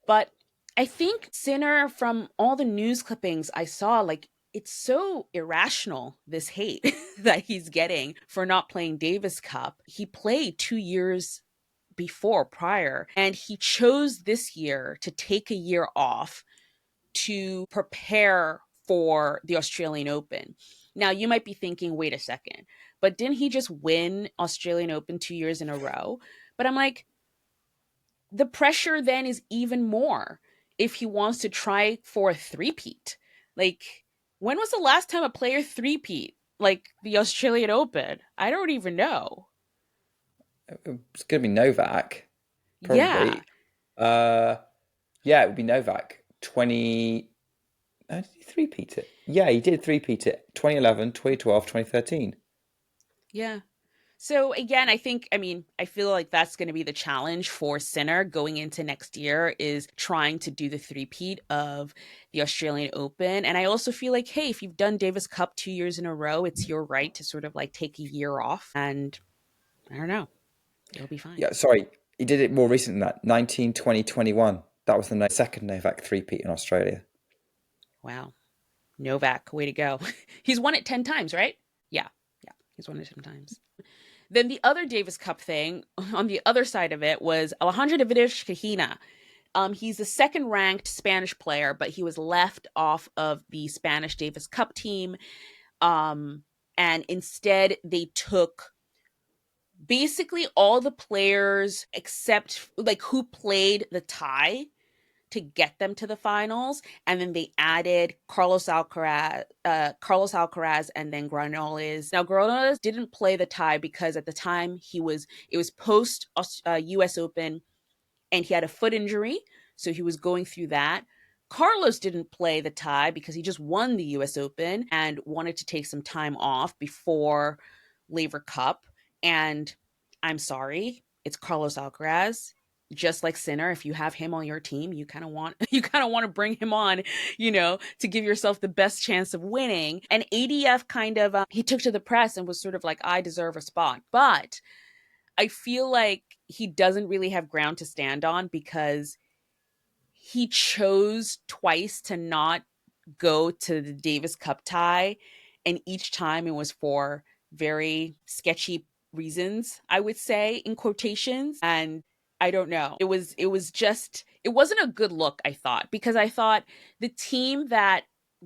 But I think Sinner, from all the news clippings I saw, like, it's so irrational, this hate that he's getting for not playing Davis Cup. He played 2 years prior, and he chose this year to take a year off to prepare for the Australian Open. Now, you might be thinking, wait a second, but didn't he just win Australian Open 2 years in a row? But I'm like, the pressure then is even more if he wants to try for a three-peat. Like, when was the last time a player three-peat? Like the Australian Open? I don't even know. It's going to be Novak, Yeah. probably. Uh, yeah, it would be Novak. 20. Did he three-peat it? Yeah, he did three-peat it. 2011, 2012, 2013. Yeah. So again, I feel like that's going to be the challenge for Sinner going into next year, is trying to do the three-peat of the Australian Open. And I also feel like, hey, if you've done Davis Cup 2 years in a row, it's your right to sort of like take a year off. And I don't know, it'll be fine. Yeah, sorry. He did it more recent than that. 19, 20, 21. That was the second Novak three-peat in Australia. Wow. Novak, way to go. He's won it 10 times, right? Yeah. Yeah. He's won it 10 times. Then the other Davis Cup thing on the other side of it was Alejandro Davidovich Fokina. He's the second ranked Spanish player, but he was left off of the Spanish Davis Cup team. And instead, they took basically all the players except like who played the tie to get them to the finals, and then they added Carlos Alcaraz, and then Granollers. Now Granollers didn't play the tie because at the time it was post U.S. Open, and he had a foot injury, so he was going through that. Carlos didn't play the tie because he just won the US Open and wanted to take some time off before Laver Cup. And I'm sorry, it's Carlos Alcaraz. Just like Sinner, if you have him on your team, you kind of want to bring him on, to give yourself the best chance of winning. And ADF kind of he took to the press and was sort of like, I deserve a spot. But I feel like he doesn't really have ground to stand on because he chose twice to not go to the Davis Cup tie. And each time it was for very sketchy reasons, I would say, in quotations. And I don't know. It wasn't a good look, I thought, because I thought the team that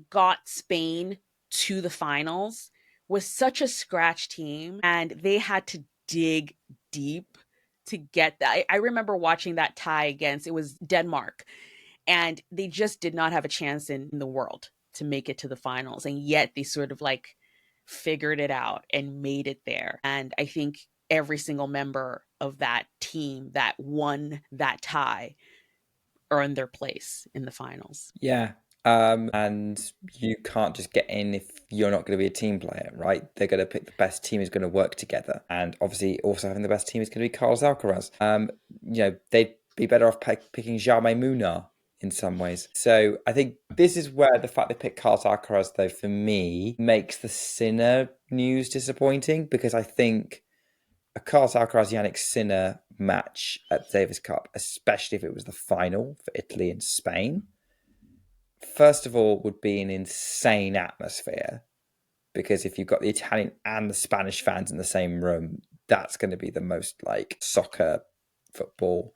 got Spain to the finals was such a scratch team and they had to dig deep to get that. I remember watching that tie against, it was Denmark, and they just did not have a chance in the world to make it to the finals. And yet they sort of like figured it out and made it there. And I think every single member of that team that won that tie earned their place in the finals. Yeah. And you can't just get in if you're not going to be a team player, right? They're going to pick the best team who's going to work together. And obviously, also having the best team is going to be Carlos Alcaraz. They'd be better off picking Jaime Munar in some ways. So I think this is where the fact they picked Carlos Alcaraz, though, for me, makes the Sinner news disappointing, because I think a Carlos Alcaraz Yannick Sinner match at the Davis Cup, especially if it was the final for Italy and Spain, first of all, would be an insane atmosphere, because if you've got the Italian and the Spanish fans in the same room, that's going to be the most like soccer, football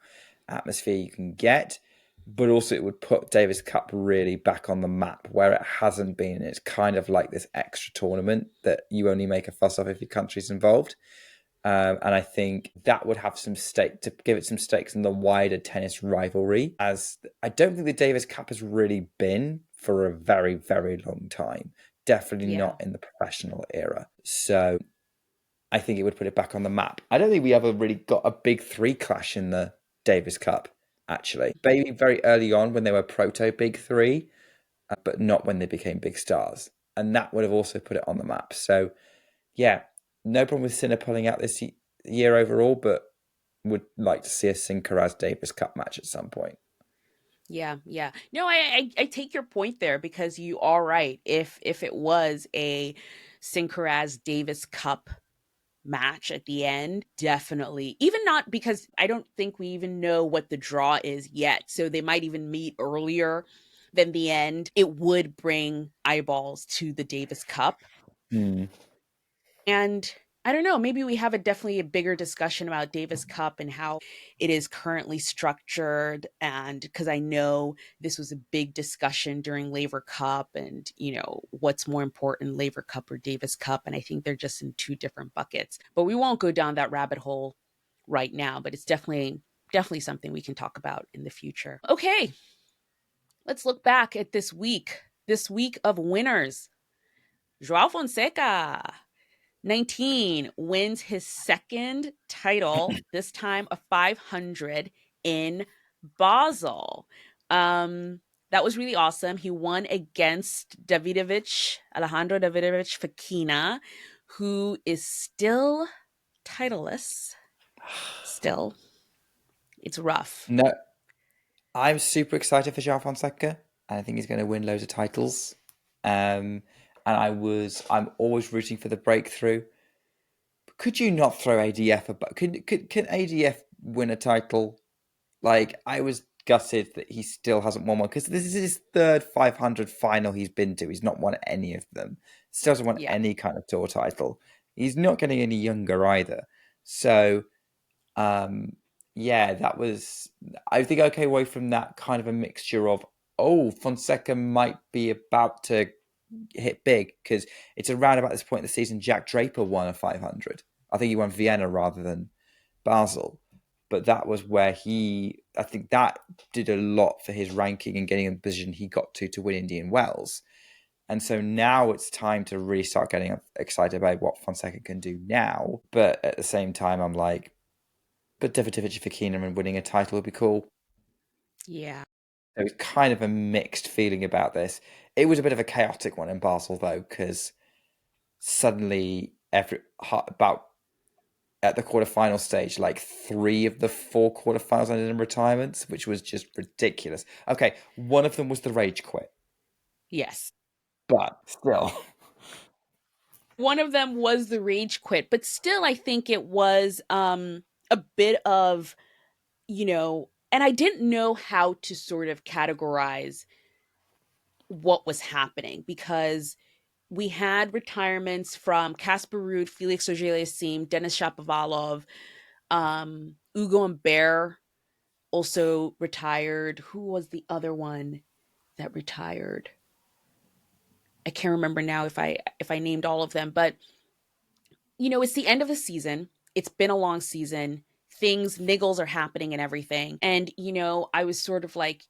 atmosphere you can get. But also it would put Davis Cup really back on the map where it hasn't been. It's kind of like this extra tournament that you only make a fuss of if your country's involved. And I think that would have some stake to give it some stakes in the wider tennis rivalry, as I don't think the Davis Cup has really been for a very, very long time. Definitely Yeah. not in the professional era. So I think it would put it back on the map. I don't think we ever really got a big three clash in the Davis Cup, actually. Maybe very early on when they were proto big three, but not when they became big stars. And that would have also put it on the map. So yeah, no problem with Sinner pulling out this year overall, but would like to see a Sinkaraz Davis Cup match at some point. Yeah, yeah. No, I take your point there because you are right. If it was a Sinkaraz Davis Cup match at the end, definitely. Even not because I don't think we even know what the draw is yet. So they might even meet earlier than the end. It would bring eyeballs to the Davis Cup. Hmm. And I don't know, maybe we have definitely a bigger discussion about Davis Cup and how it is currently structured. And because I know this was a big discussion during Laver Cup and, what's more important, Laver Cup or Davis Cup. And I think they're just in two different buckets. But we won't go down that rabbit hole right now, but it's definitely something we can talk about in the future. Okay, let's look back at this week of winners. Joao Fonseca 19 wins his second title, this time a 500 in Basel. Um, that was really awesome. He won against Alejandro Davidovich Fekina, who is still titleless. Still, it's rough. No, I'm super excited for Joao Fonseca. I think he's going to win loads of titles. And I'm always rooting for the breakthrough. Could you not throw ADF about? Can ADF win a title? Like, I was gutted that he still hasn't won one because this is his third 500 final he's been to. He's not won any of them. Still hasn't won Yeah. any kind of tour title. He's not getting any younger either. So, um, yeah, that was. I think I came away from that kind of a mixture of, oh, Fonseca might be about to hit big because it's around about this point in the season. Jack Draper won a 500. I think he won Vienna rather than Basel, but that was where I think that did a lot for his ranking and getting in the position he got to win Indian Wells. And so now it's time to really start getting excited about what Fonseca can do now. But at the same time, I'm like, but Davidovich Fekina and winning a title would be cool. Yeah. There was kind of a mixed feeling about this. It was a bit of a chaotic one in Basel though, because suddenly about at the quarterfinal stage, like 3 of the 4 quarterfinals ended in retirements, which was just ridiculous. Okay, one of them was the rage quit, Yes. but still. One of them was the rage quit, but still I think it was a bit of, and I didn't know how to sort of categorize what was happening because we had retirements from Casper Ruud, Felix Auger-Aliassime, Denis Shapovalov, Ugo and Bear also retired. Who was the other one that retired? I can't remember now if I named all of them, but it's the end of the season. It's been a long season. Niggles are happening and everything. And I was sort of like,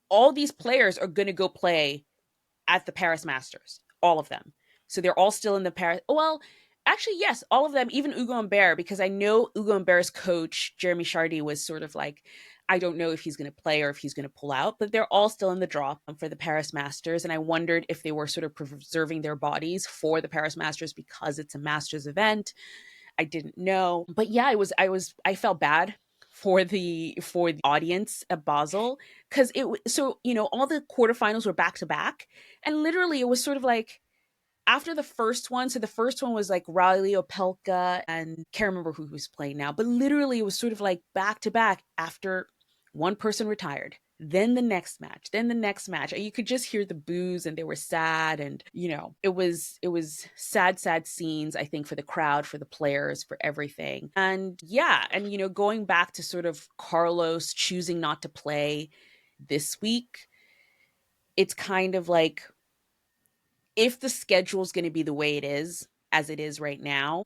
all these players are going to go play at the Paris Masters, all of them. So they're all still in the Paris. Well, actually, yes, all of them, even Ugo Humbert, because I know Ugo Humbert's coach, Jeremy Chardy, was sort of like, I don't know if he's going to play or if he's going to pull out, but they're all still in the draw for the Paris Masters. And I wondered if they were sort of preserving their bodies for the Paris Masters because it's a Masters event. I didn't know. But yeah, I felt bad for the audience at Basel because all the quarterfinals were back to back, and literally it was sort of like after the first one. So the first one was like Riley Opelka and can't remember who was playing now, but literally it was sort of like back to back after one person retired. Then the next match, then the next match. You could just hear the boos and they were sad. And, it was sad scenes, I think, for the crowd, for the players, for everything. And yeah, and going back to sort of Carlos choosing not to play this week, it's kind of like if the schedule is going to be the way it is as it is right now,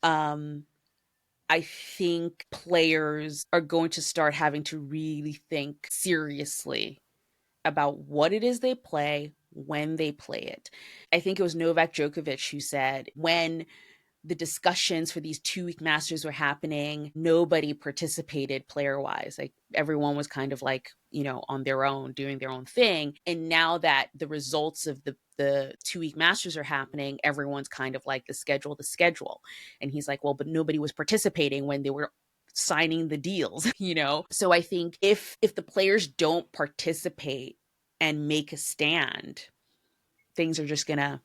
I think players are going to start having to really think seriously about what it is they play, when they play it. I think it was Novak Djokovic who said when the discussions for these 2-week masters were happening, nobody participated player wise. Like everyone was kind of like, on their own, doing their own thing. And now that the results of the 2-week masters are happening, everyone's kind of like the schedule. And he's like, well, but nobody was participating when they were signing the deals. So I think if the players don't participate and make a stand, things are just gonna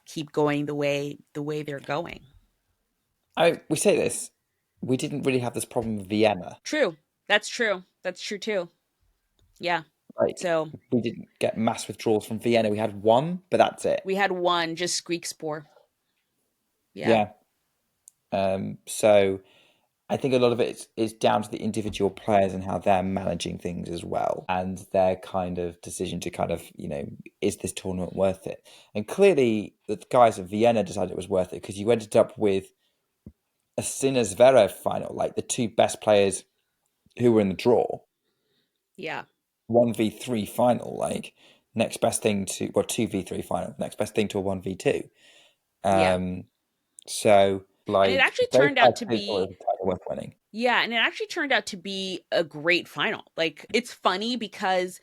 keep going the way they're going. We say this, we didn't really have this problem with Vienna. True. That's true. That's true too. Yeah. Like, So we didn't get mass withdrawals from Vienna. We had one, but that's it. we had one, just Greek spore. Yeah. Yeah. So I think a lot of it is down to the individual players and how they're managing things as well, and their kind of decision to kind of, is this tournament worth it? And clearly, the guys at Vienna decided it was worth it because you ended up with a Sinner Zverev final, like the two best players who were in the draw, Yeah. 1v3 final, like next best thing to, well, 2v3 final, next best thing to a 1v2. Yeah. So, And it like, actually those turned guys out to clearly thought it be was a title worth winning. yeah, and it actually turned out to be a great final. Like it's funny because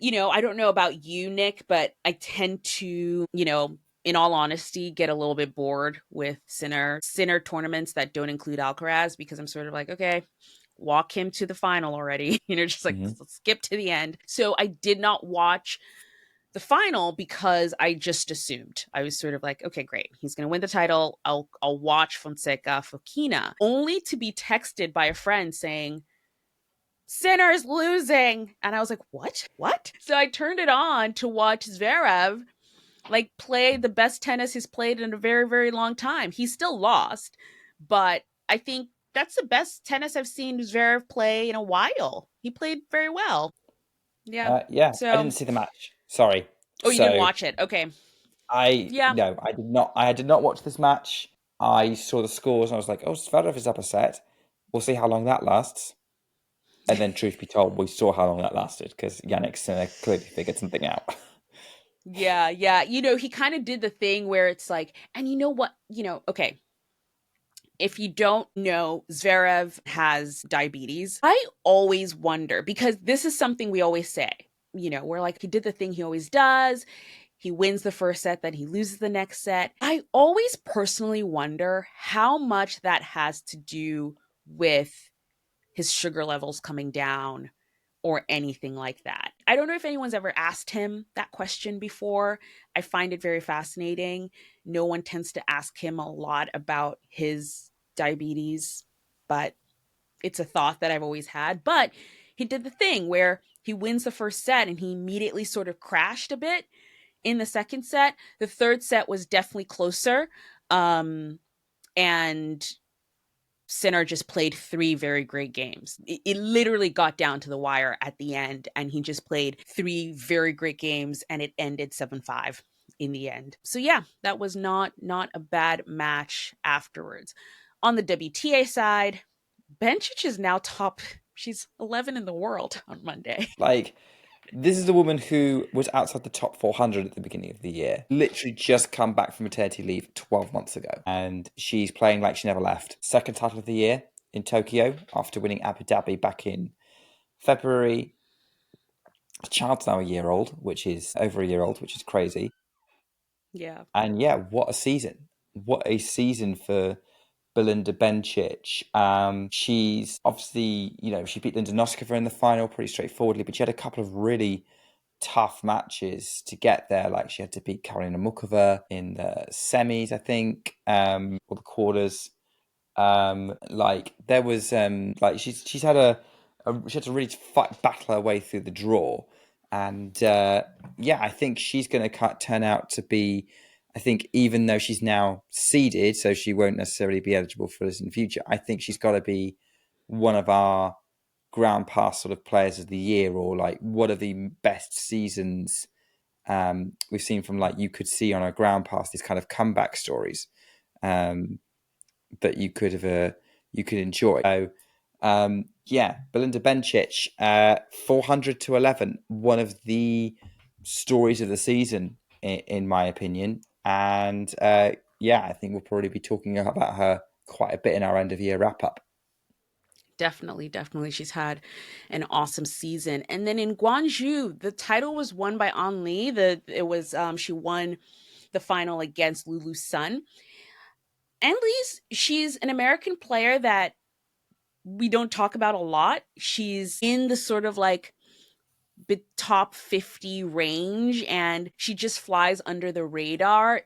I don't know about you, Nick, but I tend to, in all honesty, get a little bit bored with Sinner tournaments that don't include Alcaraz because I'm sort of like, okay, walk him to the final already. Just like Mm-hmm. let's skip to the end. So I did not watch the final because I just assumed. I was sort of like, okay, great. He's going to win the title. I'll watch Fonseca Fokina, only to be texted by a friend saying Sinner's losing. And I was like, what? What? So I turned it on to watch Zverev like play the best tennis he's played in a very, very long time. He still lost, but I think that's the best tennis I've seen Zverev play in a while. He played very well. Yeah. Yeah, I So, didn't see the match. Sorry. oh, you didn't So watch it. Okay. I Yeah. no, I did not. I did not watch this match. I saw the scores and I was like, "Oh, Zverev is up a set. We'll see how long that lasts." And then, truth be told, we saw how long that lasted because Yannick Sinner clearly figured something out. Yeah. Yeah. He kind of did the thing where it's like, and you know what? Okay. If you don't know, Zverev has diabetes. I always wonder because this is something we always say. We're like, he did the thing he always does. He wins the first set, then he loses the next set. I always personally wonder how much that has to do with his sugar levels coming down or anything like that. I don't know if anyone's ever asked him that question before. I find it very fascinating. No one tends to ask him a lot about his diabetes, but it's a thought that I've always had. But he did the thing where he wins the first set and he immediately sort of crashed a bit in the second set. The third set was definitely closer. And Sinner just played 3 very great games. It literally got down to the wire at the end, and he just played 3 very great games, and it ended 7-5 in the end. So yeah, that was not a bad match afterwards. On the WTA side, Bencic is now top. She's 11 in the world on Monday. Like, this is a woman who was outside the top 400 at the beginning of the year. Literally just come back from maternity leave 12 months ago. And she's playing like she never left. Second title of the year in Tokyo after winning Abu Dhabi back in February. The child's now a year old, which is over a year old, which is crazy. Yeah. And yeah, what a season. What a season for Belinda Bencic. She's obviously, she beat Linda Noskova in the final pretty straightforwardly, but she had a couple of really tough matches to get there. Like she had to beat Karolina Mukova in the semis, I think, or the quarters. Like there was, like she's had she had to really battle her way through the draw, and yeah, I think she's going to turn out to be. I think even though she's now seeded, so she won't necessarily be eligible for this in the future. I think she's got to be one of our ground pass sort of players of the year, or like one of the best seasons we've seen from, like, you could see on a ground pass these kind of comeback stories that you could have you could enjoy. So, yeah, Belinda Bencic, 400-11, one of the stories of the season, in my opinion. And yeah, I think we'll probably be talking about her quite a bit in our end of year wrap up. Definitely, definitely. She's had an awesome season. And then in Guangzhou, the title was won by An Li. She won the final against Lulu Sun. An Li's she's an American player that we don't talk about a lot. She's in the sort of like top 50 range, and she just flies under the radar.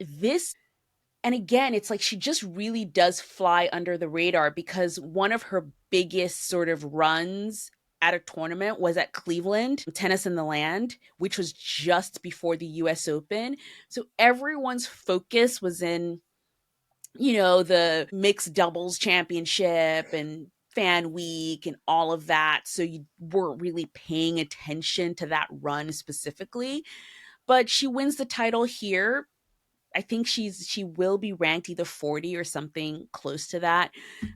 And again, it's like she just really does fly under the radar because one of her biggest sort of runs at a tournament was at Cleveland, Tennis in the Land, which was just before the US Open. So everyone's focus was in, the mixed doubles championship and fan week and all of that. So you weren't really paying attention to that run specifically. But she wins the title here. I think she will be ranked either 40 or something close to that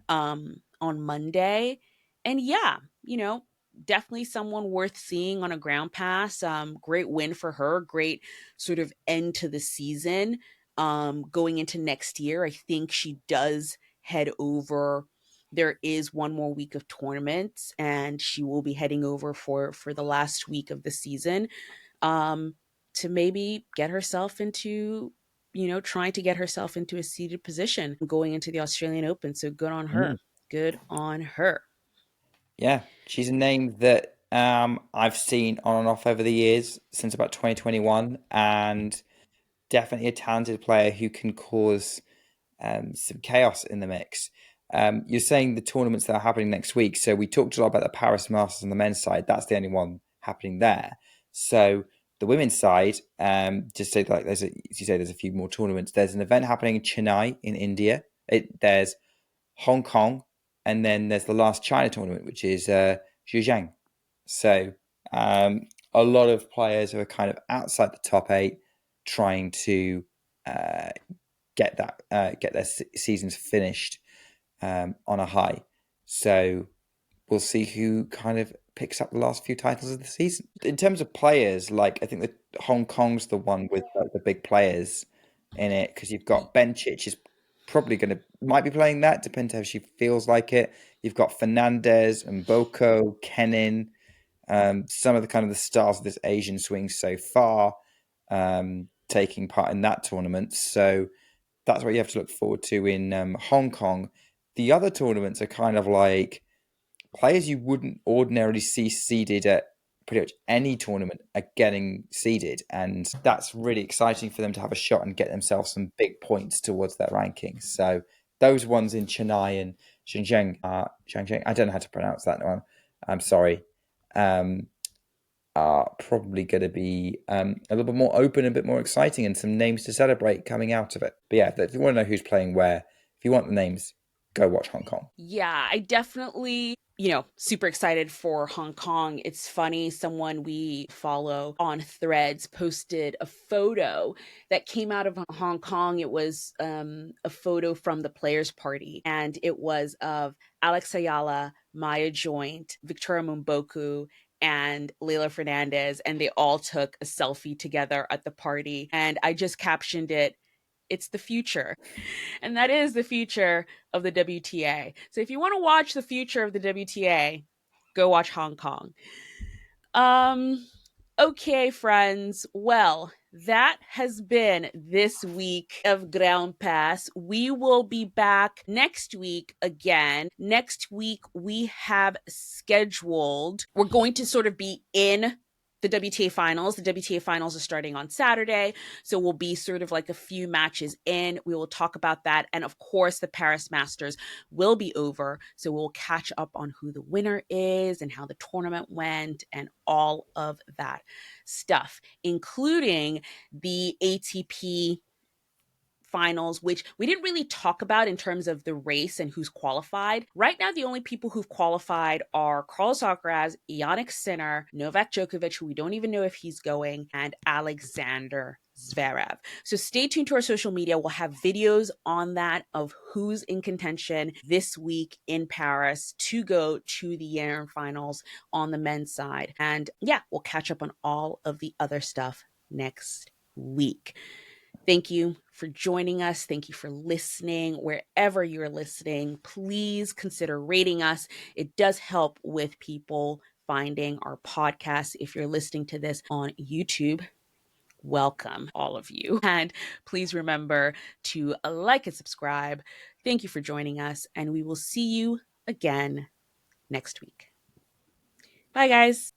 on Monday. And yeah, definitely someone worth seeing on a ground pass. Great win for her. Great sort of end to the season. Going into next year, I think she does head over. There is one more week of tournaments, and she will be heading over for the last week of the season, um, to maybe get herself into, trying to get herself into a seated position going into the Australian Open. So good on her. Mm. Good on her. Yeah, she's a name that I've seen on and off over the years since about 2021, and definitely a talented player who can cause some chaos in the mix. You're saying the tournaments that are happening next week. So we talked a lot about the Paris Masters on the men's side. That's the only one happening there. So the women's side, just say like as you say, there's a few more tournaments. There's an event happening in Chennai in India. There's Hong Kong, and then there's the last China tournament, which is Zhejiang. So a lot of players who are kind of outside the top eight, trying to uh, get their seasons finished on a high. So we'll see who kind of picks up the last few titles of the season. In terms of players, like I think that Hong Kong's the one with the big players in it, because you've got Bencic is probably might be playing that, depends how she feels like it. You've got Fernandez and Boko, Kenin, some of the kind of the stars of this Asian swing so far, taking part in that tournament. So that's what you have to look forward to in Hong Kong. The other tournaments are kind of like players you wouldn't ordinarily see seeded at pretty much any tournament are getting seeded, and that's really exciting for them to have a shot and get themselves some big points towards their rankings. So those ones in Chennai and Shenzhen, I don't know how to pronounce that one. I'm sorry. Are probably going to be a little bit more open, a bit more exciting, and some names to celebrate coming out of it. But yeah, if you want to know who's playing where, if you want the names, go watch Hong Kong. Yeah, I definitely, super excited for Hong Kong. It's funny, someone we follow on Threads posted a photo that came out of Hong Kong. It was a photo from the players' party, and it was of Alex Ayala, Maya Joint, Victoria Mumboku, and Leila Fernandez, and they all took a selfie together at the party. And I just captioned it, "It's the future." And that is the future of the WTA. So if you want to watch the future of the WTA, go watch Hong Kong. Um okay, friends. Well, that has been this week of Ground Pass. We will be back next week again. Next week, we're going to sort of be in the WTA Finals. The WTA Finals are starting on Saturday, so we'll be sort of like a few matches in. We will talk about that. And of course, the Paris Masters will be over, so we'll catch up on who the winner is and how the tournament went and all of that stuff, including the ATP finals, which we didn't really talk about in terms of the race and who's qualified. Right now, the only people who've qualified are Carlos Alcaraz, Yannick Sinner, Novak Djokovic, who we don't even know if he's going, and Alexander Zverev. So stay tuned to our social media. We'll have videos on that of who's in contention this week in Paris to go to the Year Finals on the men's side. And yeah, we'll catch up on all of the other stuff next week. Thank you for joining us. Thank you for listening. Wherever you're listening, please consider rating us. It does help with people finding our podcast. If you're listening to this on YouTube, welcome, all of you. And please remember to like and subscribe. Thank you for joining us, and we will see you again next week. Bye, guys.